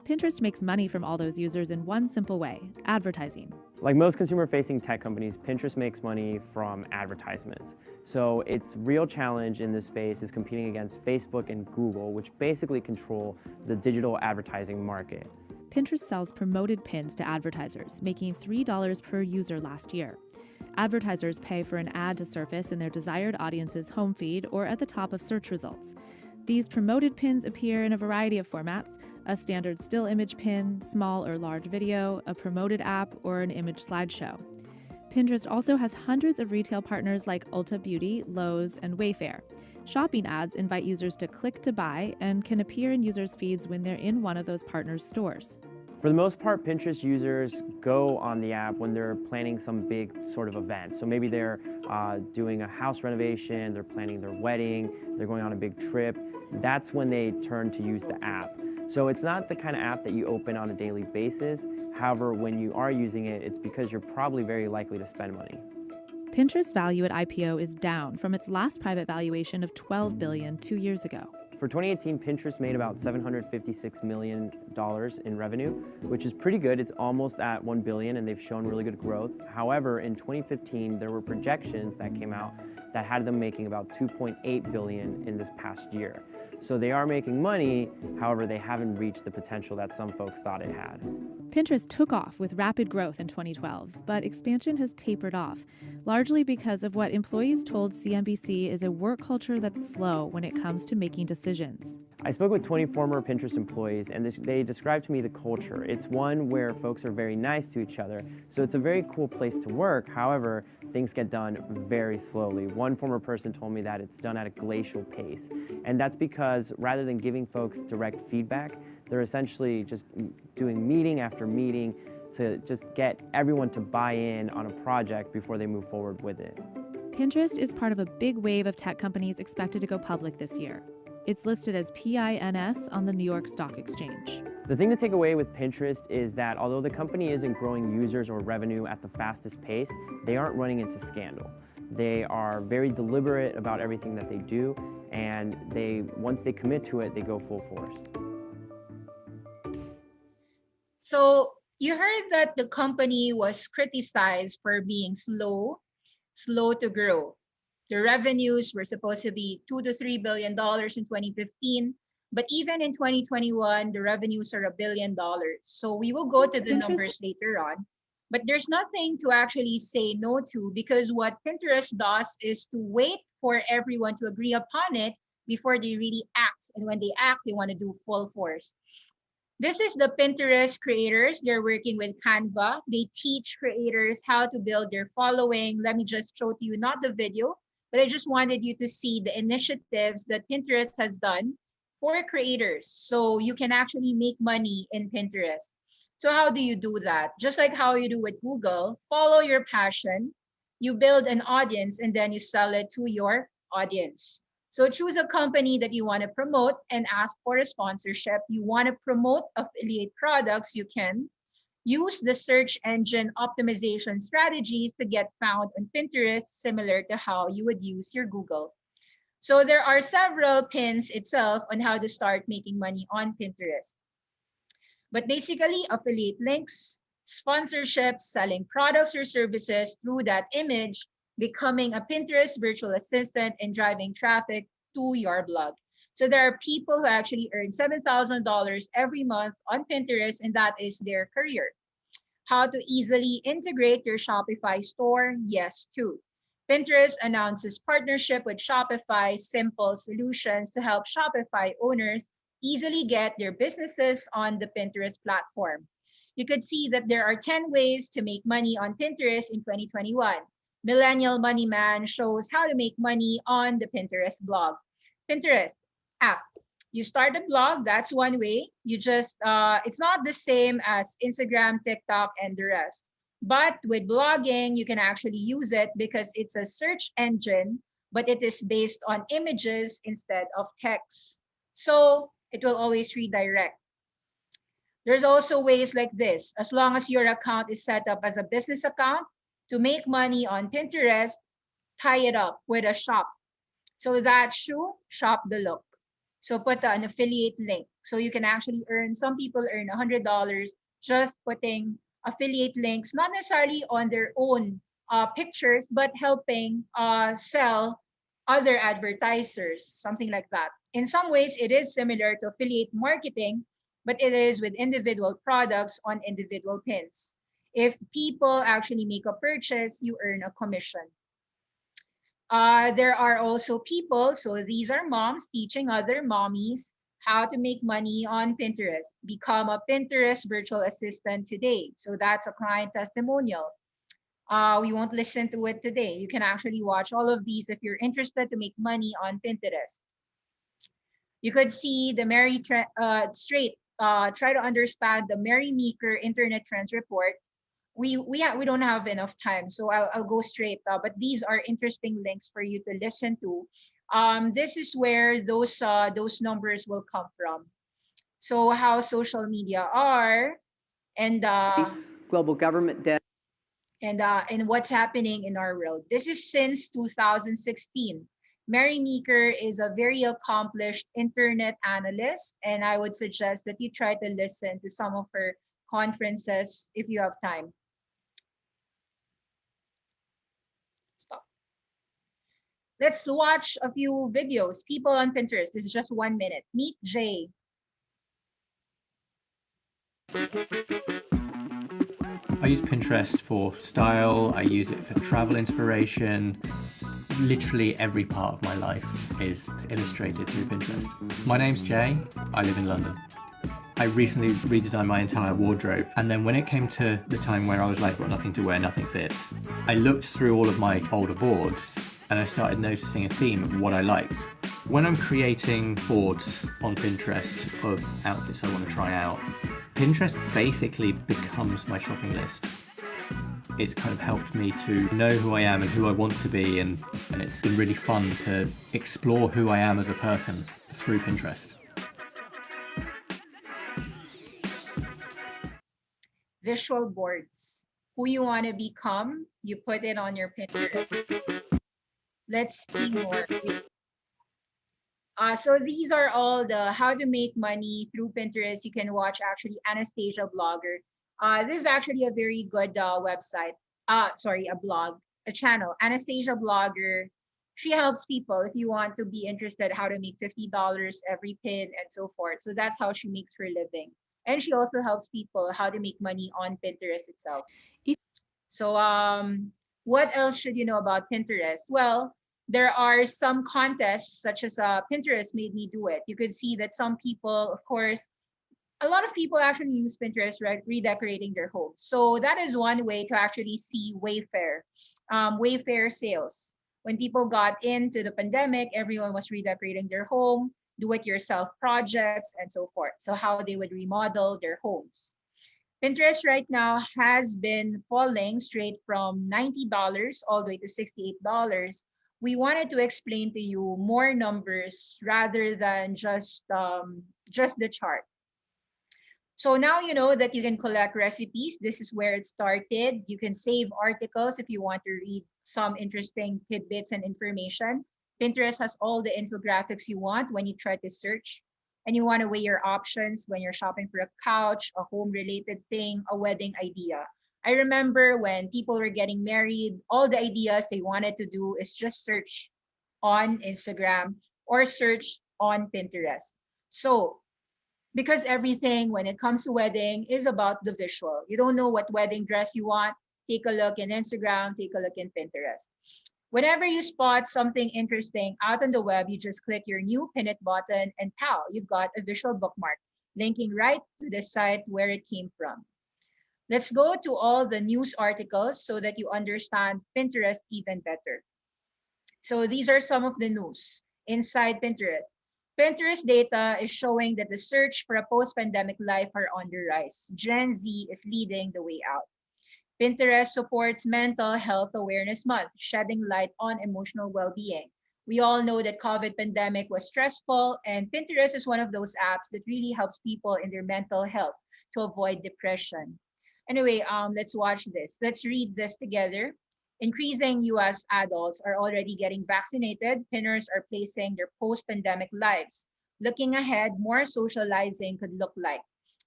Pinterest makes money from all those users in one simple way: advertising. Like most consumer-facing tech companies, Pinterest makes money from advertisements. So its real challenge in this space is competing against Facebook and Google, which basically control the digital advertising market. Pinterest sells promoted pins to advertisers, making $3 per user last year. Advertisers pay for an ad to surface in their desired audience's home feed or at the top of search results. These promoted pins appear in a variety of formats: a standard still image pin, small or large video, a promoted app, or an image slideshow. Pinterest also has hundreds of retail partners like Ulta Beauty, Lowe's, and Wayfair. Shopping ads invite users to click to buy and can appear in users' feeds when they're in one of those partners' stores. For the most part, Pinterest users go on the app when they're planning some big sort of event. So maybe they're doing a house renovation, they're planning their wedding, they're going on a big trip. That's when they turn to use the app. So it's not the kind of app that you open on a daily basis. However, when you are using it, it's because you're probably very likely to spend money. Pinterest's value at IPO is down from its last private valuation of $12 billion 2 years ago. For 2018, Pinterest made about $756 million in revenue, which is pretty good. It's almost at $1 billion, and they've shown really good growth. However, in 2015, there were projections that came out that had them making about $2.8 billion in this past year. So they are making money, however, they haven't reached the potential that some folks thought it had. Pinterest took off with rapid growth in 2012, but expansion has tapered off, largely because of what employees told CNBC is a work culture that's slow when it comes to making decisions. I spoke with 20 former Pinterest employees, and they described to me the culture. It's one where folks are very nice to each other, so it's a very cool place to work. However, things get done very slowly. One former person told me that it's done at a glacial pace, and that's because rather than giving folks direct feedback, they're essentially just doing meeting after meeting to just get everyone to buy in on a project before they move forward with it. Pinterest is part of a big wave of tech companies expected to go public this year. It's listed as PINS on the New York Stock Exchange. The thing to take away with Pinterest is that although the company isn't growing users or revenue at the fastest pace, they aren't running into scandal. They are very deliberate about everything that they do, and once they commit to it, they go full force. So you heard that the company was criticized for being slow to grow. The revenues were supposed to be $2 to $3 billion in 2015, but even in 2021, the revenues are $1 billion. So we will go to the numbers later on, but there's nothing to actually say no to, because what Pinterest does is to wait for everyone to agree upon it before they really act. And when they act, they want to do full force. This is the Pinterest creators. They're working with Canva. They teach creators how to build their following. Let me just show to you, not the video, but I just wanted you to see the initiatives that Pinterest has done for creators. So you can actually make money in Pinterest. So how do you do that? Just like how you do with Google, follow your passion, you build an audience, and then you sell it to your audience. So choose a company that you want to promote and ask for a sponsorship. You want to promote affiliate products, you can. Use the search engine optimization strategies to get found on Pinterest, similar to how you would use your Google. So there are several pins itself on how to start making money on Pinterest. But basically, affiliate links, sponsorships, selling products or services through that image, becoming a Pinterest virtual assistant, and driving traffic to your blog. So there are people who actually earn $7,000 every month on Pinterest, and that is their career. How to easily integrate your Shopify store? Yes, too. Pinterest announces partnership with Shopify, simple solutions to help Shopify owners easily get their businesses on the Pinterest platform. You could see that there are 10 ways to make money on Pinterest in 2021. Millennial Money Man shows how to make money on the Pinterest blog. Pinterest app. You start a blog, that's one way. You just, it's not the same as Instagram, TikTok, and the rest. But with blogging, you can actually use it because it's a search engine, but it is based on images instead of text. So it will always redirect. There's also ways like this. As long as your account is set up as a business account, to make money on Pinterest, tie it up with a shop. So that shoe, shop the look. So put an affiliate link. So you can actually earn, some people earn $100 just putting affiliate links, not necessarily on their own pictures, but helping sell other advertisers, something like that. In some ways, it is similar to affiliate marketing, but it is with individual products on individual pins. If people actually make a purchase, you earn a commission. There are also people, so these are moms teaching other mommies how to make money on Pinterest. Become a Pinterest virtual assistant today. So that's a client testimonial. We won't listen to it today. You can actually watch all of these if you're interested to make money on Pinterest. You could see the try to understand the Mary Meeker Internet Trends Report. We don't have enough time, so I'll go straight. But these are interesting links for you to listen to. This is where those numbers will come from. So how social media are, and global government debt, and what's happening in our world. This is since 2016. Mary Meeker is a very accomplished internet analyst, and I would suggest that you try to listen to some of her conferences if you have time. Stop. Let's watch a few videos. People on Pinterest. This is just 1 minute. Meet Jay. I use Pinterest for style. I use it for travel inspiration. Literally every part of my life is illustrated through Pinterest. My name's Jay. I live in London. I recently redesigned my entire wardrobe, and then when it came to the time where I was like, got nothing to wear, nothing fits, I looked through all of my older boards and I started noticing a theme of what I liked. When I'm creating boards on Pinterest of outfits I want to try out, Pinterest basically becomes my shopping list. It's kind of helped me to know who I am and who I want to be, and it's been really fun to explore who I am as a person through Pinterest. Visual boards. Who you want to become, you put it on your Pinterest. Let's see more. So these are all the how to make money through Pinterest. You can watch actually Anastasia Blogger. This is actually a very good website. A blog, a channel. Anastasia Blogger. She helps people if you want to be interested how to make $50 every pin and so forth. So that's how she makes her living. And she also helps people how to make money on Pinterest itself. So what else should you know about Pinterest? Well, there are some contests such as Pinterest made me do it. You could see that some people, of course, a lot of people actually use Pinterest redecorating their homes. So that is one way to actually see Wayfair sales. When people got into the pandemic, everyone was redecorating their home, do-it-yourself projects, and so forth. So how they would remodel their homes. Pinterest right now has been falling straight from $90 all the way to $68. We wanted to explain to you more numbers rather than just the chart. So now you know that you can collect recipes. This is where it started. You can save articles if you want to read some interesting tidbits and information. Pinterest has all the infographics you want when you try to search, and you want to weigh your options when you're shopping for a couch, a home-related thing, a wedding idea. I remember when people were getting married, all the ideas they wanted to do is just search on Instagram or search on Pinterest. So because everything when it comes to wedding is about the visual. You don't know what wedding dress you want, take a look in Instagram, take a look in Pinterest. Whenever you spot something interesting out on the web, you just click your new pin it button and pow, you've got a visual bookmark linking right to the site where it came from. Let's go to all the news articles so that you understand Pinterest even better. So these are some of the news inside Pinterest. Pinterest data is showing that the search for a post-pandemic life are on the rise. Gen Z is leading the way out. Pinterest supports Mental Health Awareness Month, shedding light on emotional well-being. We all know that COVID pandemic was stressful, and Pinterest is one of those apps that really helps people in their mental health to avoid depression. Anyway, let's watch this. Let's read this together. Increasing US adults are already getting vaccinated. Pinners are placing their post-pandemic lives. Looking ahead, more socializing could look like.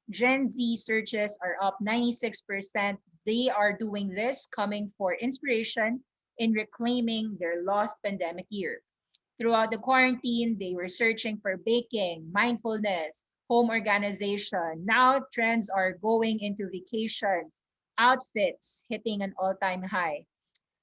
Gen Z searches are up 96%. They are doing this coming for inspiration in reclaiming their lost pandemic year. Throughout the quarantine, they were searching for baking, mindfulness, home organization. Now trends are going into vacations, outfits hitting an all-time high.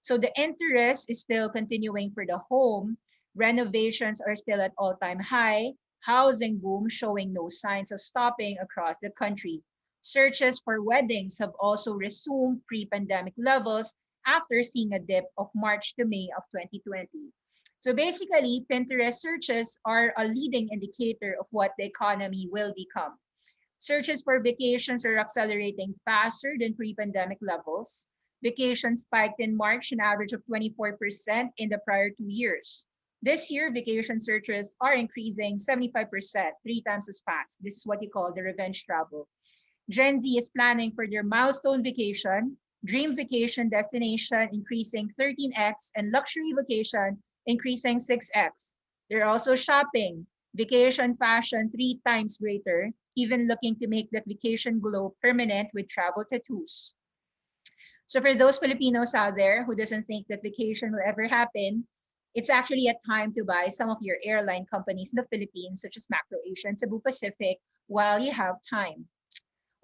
So the interest is still continuing for the home. Renovations are still at all-time high. Housing boom showing no signs of stopping across the country. Searches for weddings have also resumed pre-pandemic levels after seeing a dip of March to May of 2020. So basically, Pinterest searches are a leading indicator of what the economy will become. Searches for vacations are accelerating faster than pre-pandemic levels. Vacations spiked in March, an average of 24% in the prior 2 years. This year, vacation searches are increasing 75%, 3 times as fast. This is what you call the revenge travel. Gen Z is planning for their milestone vacation, dream vacation destination increasing 13x, and luxury vacation increasing 6x. They're also shopping, vacation fashion 3 times greater, even looking to make that vacation glow permanent with travel tattoos. So for those Filipinos out there who doesn't think that vacation will ever happen, it's actually a time to buy some of your airline companies in the Philippines, such as Macro Asia and Cebu Pacific, while you have time.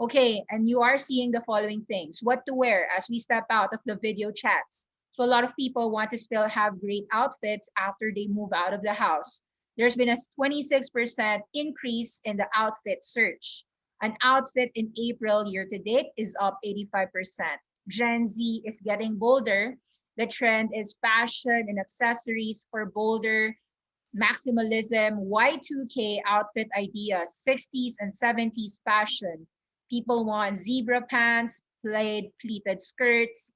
Okay, and you are seeing the following things. What to wear as we step out of the video chats. So a lot of people want to still have great outfits after they move out of the house. There's been a 26% increase in the outfit search. An outfit in April year to date is up 85%. Gen Z is getting bolder. The trend is fashion and accessories for bolder maximalism, Y2K outfit ideas, 60s and 70s fashion. People want zebra pants, pleated skirts,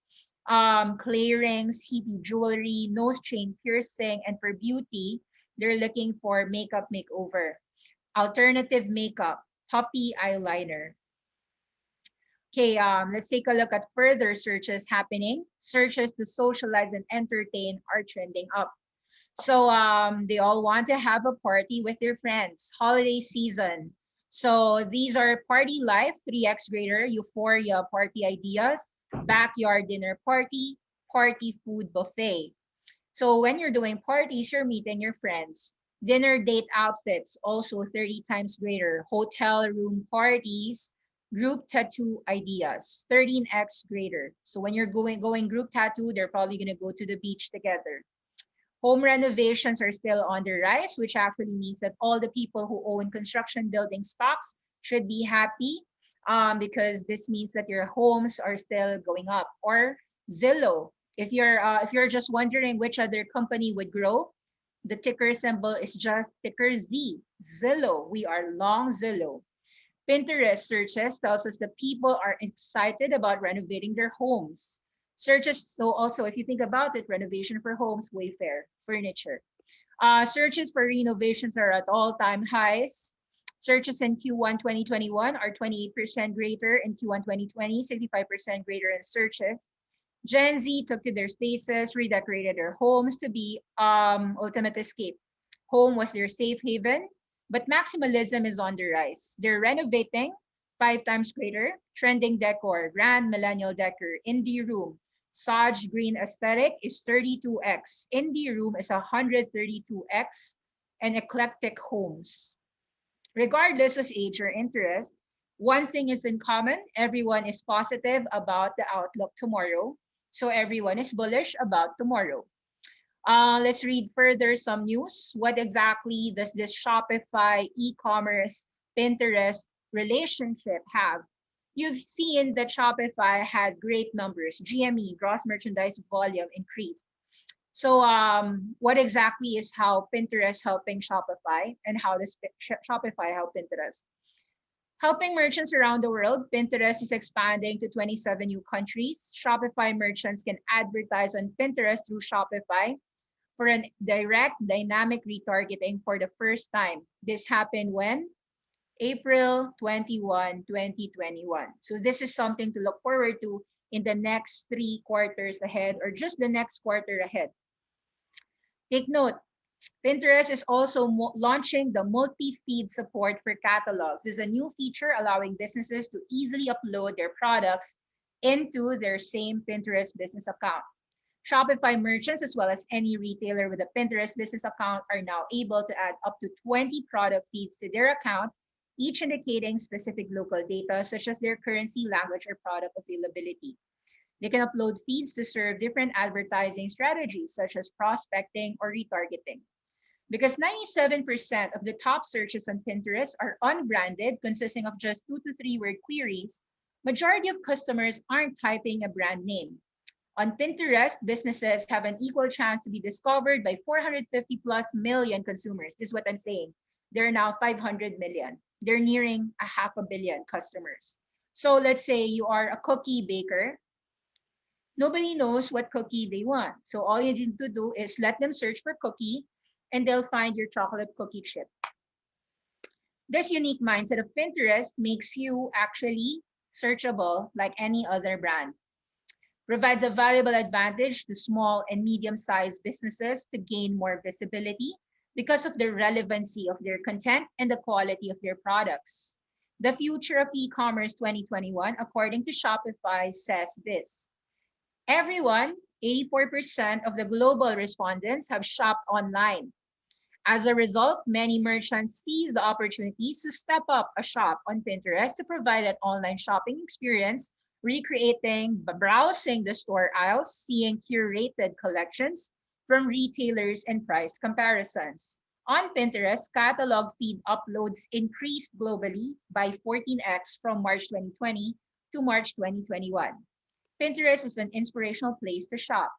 clay rings, hippie jewelry, nose chain piercing, and for beauty, they're looking for makeup makeover, alternative makeup, puppy eyeliner. Okay, let's take a look at further searches happening. Searches to socialize and entertain are trending up. So they all want to have a party with their friends, holiday season. So these are party life, 3x greater, euphoria party ideas, backyard dinner party, party food buffet. So when you're doing parties, you're meeting your friends. Dinner date outfits, also 30 times greater. Hotel room parties, group tattoo ideas, 13x greater. So when you're going group tattoo, they're probably going to go to the beach together. Home renovations are still on the rise, which actually means that all the people who own construction building stocks should be happy because this means that your homes are still going up. Or Zillow, if you're just wondering which other company would grow, the ticker symbol is just ticker Z. Zillow, we are long Zillow. Pinterest searches tells us that people are excited about renovating their homes. Searches, so also if you think about it, renovation for homes, Wayfair, furniture. Searches for renovations are at all-time highs. Searches in Q1 2021 are 28% greater, in Q1 2020, 65% greater in searches. Gen Z took to their spaces, redecorated their homes to be ultimate escape. Home was their safe haven, but maximalism is on the rise. They're renovating 5 times greater, trending decor, grand millennial decor, indie room. Sage green aesthetic is 32x. Indie room is 132x, and eclectic homes. Regardless of age or interest, one thing is in common: everyone is positive about the outlook tomorrow. So everyone is bullish about tomorrow. Let's read further some news. What exactly does this Shopify, e-commerce, Pinterest relationship have? You've seen that Shopify had great numbers. GME, gross merchandise volume, increased. So what exactly is how Pinterest helping Shopify, and how does Shopify help Pinterest? Helping merchants around the world, Pinterest is expanding to 27 new countries. Shopify merchants can advertise on Pinterest through Shopify for a direct dynamic retargeting for the first time. This happened when? April 21, 2021. So this is something to look forward to in the next 3 quarters ahead, or just the next quarter ahead. Take note, Pinterest is also launching the multi-feed support for catalogs. This is a new feature allowing businesses to easily upload their products into their same Pinterest business account. Shopify merchants, as well as any retailer with a Pinterest business account, are now able to add up to 20 product feeds to their account, each indicating specific local data such as their currency, language, or product availability. They can upload feeds to serve different advertising strategies such as prospecting or retargeting. Because 97% of the top searches on Pinterest are unbranded, consisting of just 2 to 3 word queries, majority of customers aren't typing a brand name. On Pinterest, businesses have an equal chance to be discovered by 450 plus million consumers. This is what I'm saying. There are now 500 million. They're nearing a 500 million customers. So let's say you are a cookie baker. Nobody knows what cookie they want. So all you need to do is let them search for cookie, and they'll find your chocolate cookie chip. This unique mindset of Pinterest makes you actually searchable like any other brand. Provides a valuable advantage to small and medium-sized businesses to gain more visibility because of the relevancy of their content and the quality of their products. The future of e-commerce 2021, according to Shopify, says this: everyone, 84% of the global respondents, have shopped online. As a result, many merchants seize the opportunities to step up a shop on Pinterest to provide an online shopping experience, recreating, browsing the store aisles, seeing curated collections from retailers, and price comparisons. On Pinterest, catalog feed uploads increased globally by 14x from March 2020 to March 2021. Pinterest is an inspirational place to shop.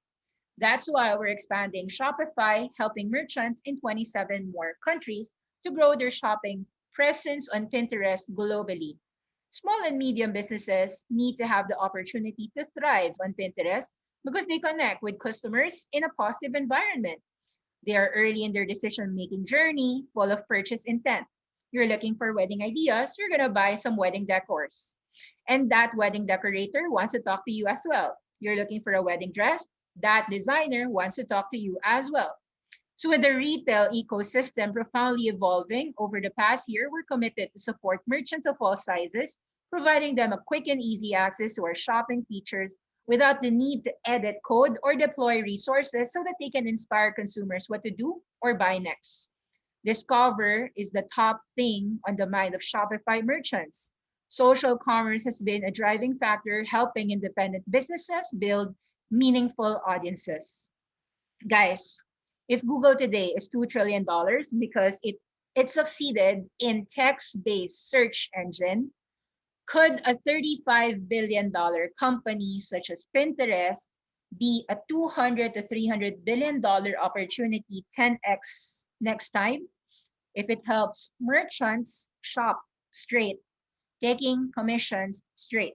That's why we're expanding Shopify, helping merchants in 27 more countries to grow their shopping presence on Pinterest globally. Small and medium businesses need to have the opportunity to thrive on Pinterest because they connect with customers in a positive environment. They are early in their decision-making journey, full of purchase intent. You're looking for wedding ideas, you're gonna buy some wedding decors. And that wedding decorator wants to talk to you as well. You're looking for a wedding dress, that designer wants to talk to you as well. So with the retail ecosystem profoundly evolving over the past year, we're committed to support merchants of all sizes, providing them a quick and easy access to our shopping features without the need to edit code or deploy resources so that they can inspire consumers what to do or buy next. Discover is the top thing on the mind of Shopify merchants. Social commerce has been a driving factor helping independent businesses build meaningful audiences. Guys, if Google today is $2 trillion because it succeeded in text-based search engine, could a $35 billion company such as Pinterest be a $200 to $300 billion opportunity 10x next time? If it helps merchants shop straight, taking commissions straight.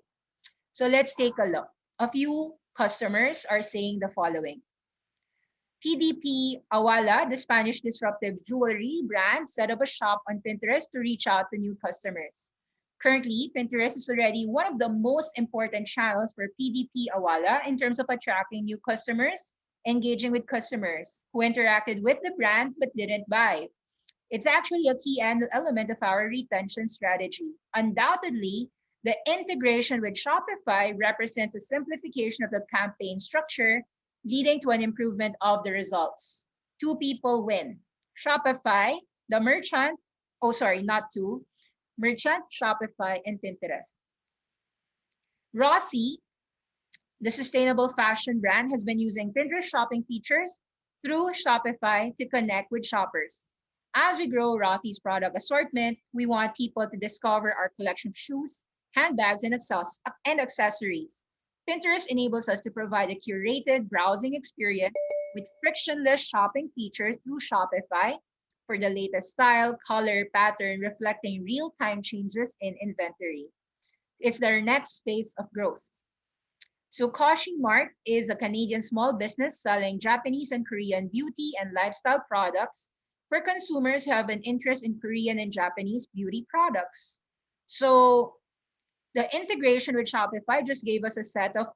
So let's take a look. A few customers are saying the following. PDP Awala, the Spanish disruptive jewelry brand, set up a shop on Pinterest to reach out to new customers. Currently, Pinterest is already one of the most important channels for PDP Awala in terms of attracting new customers, engaging with customers who interacted with the brand but didn't buy. It's actually a key element of our retention strategy. Undoubtedly, the integration with Shopify represents a simplification of the campaign structure, leading to an improvement of the results. Two people win. Shopify, the merchant, Oh, sorry, not two. Merchant, Shopify, and Pinterest. Rothy, the sustainable fashion brand, has been using Pinterest shopping features through Shopify to connect with shoppers. As we grow Rothy's product assortment, we want people to discover our collection of shoes, handbags, and accessories. Pinterest enables us to provide a curated browsing experience with frictionless shopping features through Shopify for the latest style, color, pattern, reflecting real-time changes in inventory. It's their next phase of growth. So Koshi Mart is a Canadian small business selling Japanese and Korean beauty and lifestyle products for consumers who have an interest in Korean and Japanese beauty products. So the integration with Shopify just gave us a set of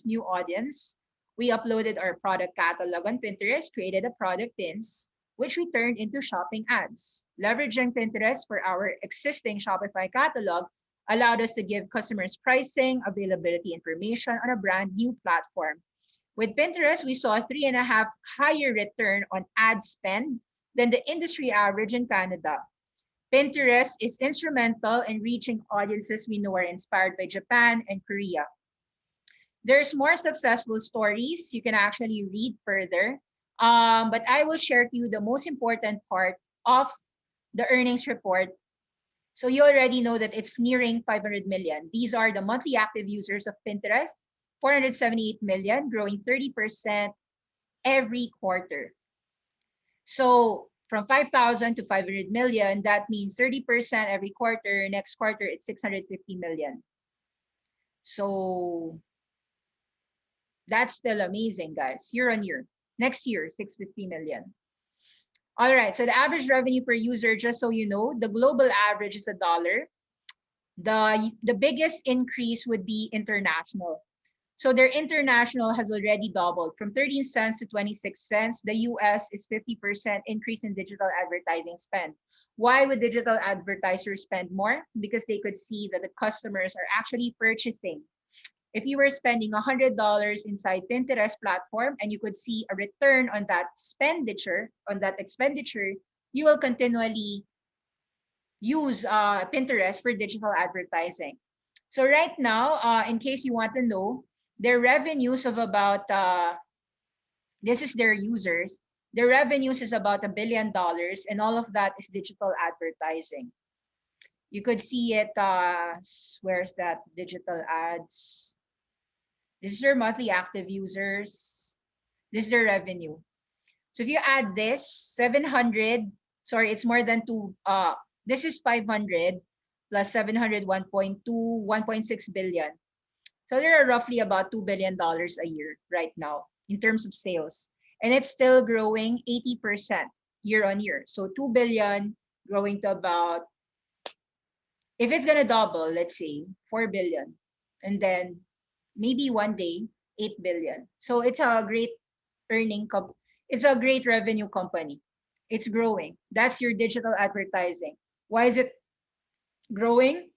new audience. We uploaded our product catalog on Pinterest, created a product pins, which we turned into shopping ads. Leveraging Pinterest for our existing Shopify catalog allowed us to give customers pricing, availability information on a brand new platform. With Pinterest, we saw a 3.5 higher return on ad spend than the industry average in Canada. Pinterest is instrumental in reaching audiences we know are inspired by Japan and Korea. There's more successful stories you can actually read further, but I will share to you the most important part of the earnings report. So you already know that it's nearing 500 million. These are the monthly active users of Pinterest, 478 million, growing 30% every quarter. So from 5,000 to 500 million, that means 30% every quarter. Next quarter, it's 650 million. So that's still amazing, guys. Year on year. Next year, 650 million. All right, so the average revenue per user, just so you know, the global average is $1. The biggest increase would be international. So their international has already doubled from 13 cents to 26 cents. The US is 50% increase in digital advertising spend. Why would digital advertisers spend more? Because they could see that the customers are actually purchasing. If you were spending $100 inside Pinterest platform and you could see a return on that expenditure, you will continually use Pinterest for digital advertising. So right now, in case you want to know, their revenues of about, this is their users, their revenues is about $1 billion, and all of that is digital advertising. You could see it, where's that digital ads? This is their monthly active users. This is their revenue. So if you add this, 700, sorry, it's more than two, this is 500 plus 700, 1.2, 1.6 billion. So there are roughly about $2 billion a year right now in terms of sales. And it's still growing 80% year on year. So 2 billion growing to about, if it's gonna double, let's say 4 billion. And then maybe one day, 8 billion. So it's a great it's a great revenue company. It's growing. That's your digital advertising. Why is it growing?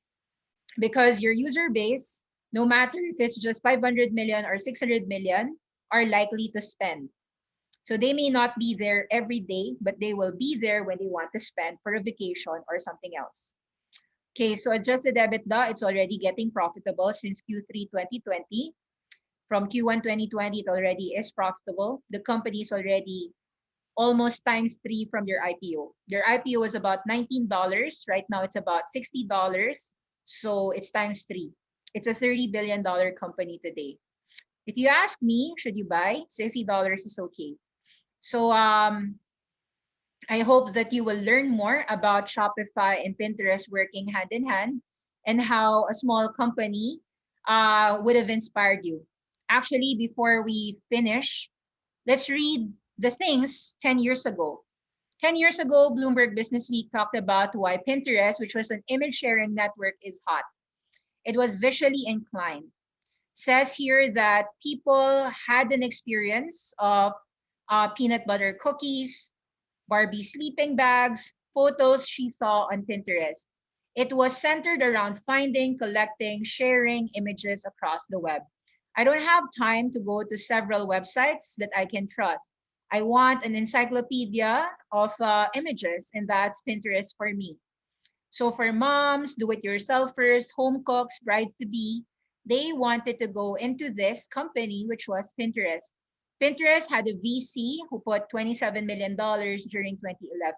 Because your user base, no matter if it's just 500 million or 600 million, are likely to spend. So they may not be there every day, but they will be there when they want to spend for a vacation or something else. Okay, so adjusted EBITDA, it's already getting profitable since Q3 2020. From Q1 2020, it already is profitable. The company is already almost times 3 from their IPO. Their IPO was about $19. Right now, it's about $60. So it's times 3. It's a $30 billion company today. If you ask me, should you buy? $60 is okay. So I hope that you will learn more about Shopify and Pinterest working hand in hand and how a small company would have inspired you. Actually, before we finish, let's read the things 10 years ago. 10 years ago, Bloomberg Business Week talked about why Pinterest, which was an image sharing network, is hot. It was visually inclined. Says here that people had an experience of peanut butter cookies, Barbie sleeping bags, photos she saw on Pinterest. It was centered around finding, collecting, sharing images across the web. I don't have time to go to several websites that I can trust. I want an encyclopedia of images, and that's Pinterest for me. So for moms, do-it-yourselfers, home cooks, brides-to-be, they wanted to go into this company, which was Pinterest. Pinterest had a VC who put $27 million during 2011.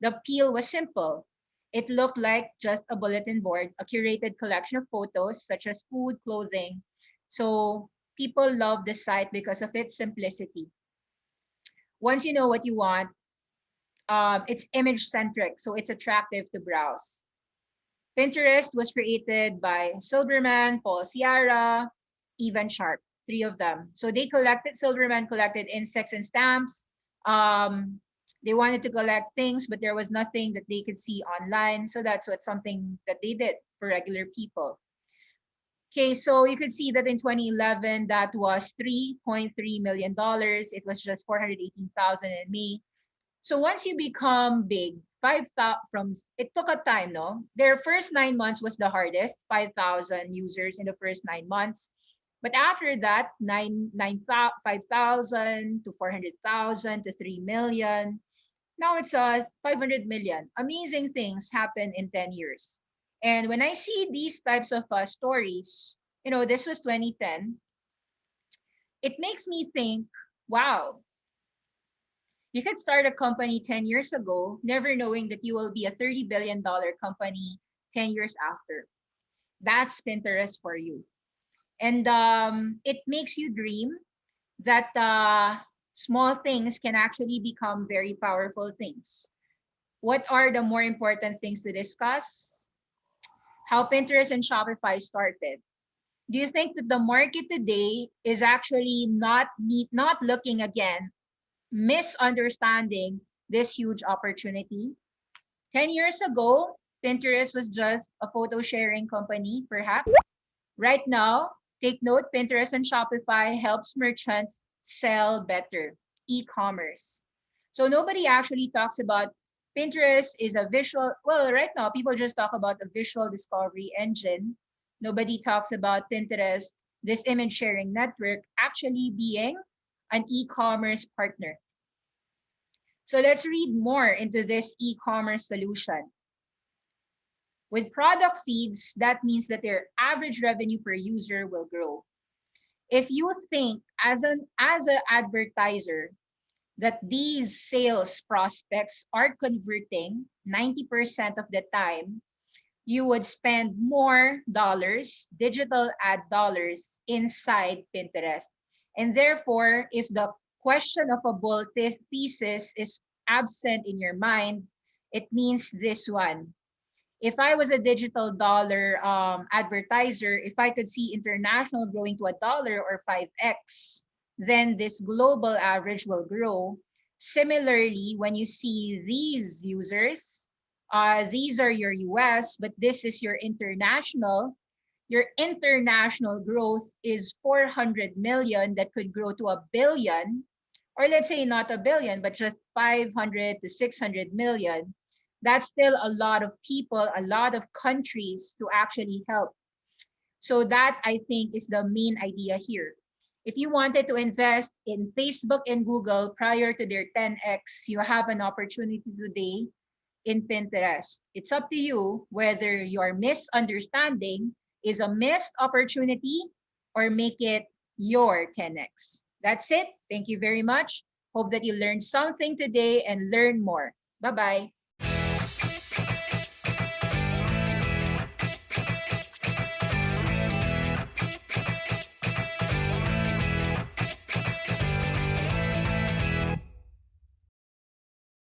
The appeal was simple. It looked like just a bulletin board, a curated collection of photos such as food, clothing. So people love the site because of its simplicity. Once you know what you want, it's image centric, so it's attractive to browse. Pinterest was created by Silberman, Paul Sierra, Evan Sharp, three of them. So Silberman collected insects and stamps. They wanted to collect things, but there was nothing that they could see online. So that's something that they did for regular people. Okay, so you could see that in 2011, that was $3.3 million. It was just 418,000 in May. So once you become big, it took a time, no? Their first 9 months was the hardest, 5,000 users in the first 9 months. But after that, 5,000 to 400,000 to 3 million. Now it's 500 million. Amazing things happen in 10 years. And when I see these types of stories, this was 2010, it makes me think, wow, you could start a company 10 years ago, never knowing that you will be a $30 billion company 10 years after. That's Pinterest for you. And it makes you dream that small things can actually become very powerful things. What are the more important things to discuss? How Pinterest and Shopify started. Do you think that the market today is actually not looking again, misunderstanding this huge opportunity? 10 years ago, Pinterest was just a photo sharing company, perhaps. Right now, take note, Pinterest and Shopify helps merchants sell better, e-commerce. So nobody actually talks about Pinterest is a right now, people just talk about a visual discovery engine. Nobody talks about Pinterest, this image sharing network, actually being an e-commerce partner. So let's read more into this e-commerce solution. With product feeds, that means that their average revenue per user will grow. If you think as an advertiser that these sales prospects are converting 90% of the time, you would spend more dollars, digital ad dollars, inside Pinterest. And therefore, if the question of a bull thesis is absent in your mind, it means this one. If I was a digital dollar advertiser, if I could see international growing to $1 or 5x, then this global average will grow. Similarly, when you see these users, these are your US, but this is your international. Your international growth is 400 million that could grow to 1 billion, or let's say not 1 billion, but just 500 to 600 million. That's still a lot of people, a lot of countries to actually help. So that, I think, is the main idea here. If you wanted to invest in Facebook and Google prior to their 10x, you have an opportunity today in Pinterest. It's up to you whether your misunderstanding is a missed opportunity or make it your 10x. That's it. Thank you very much. Hope that you learned something today and learn more. Bye-bye.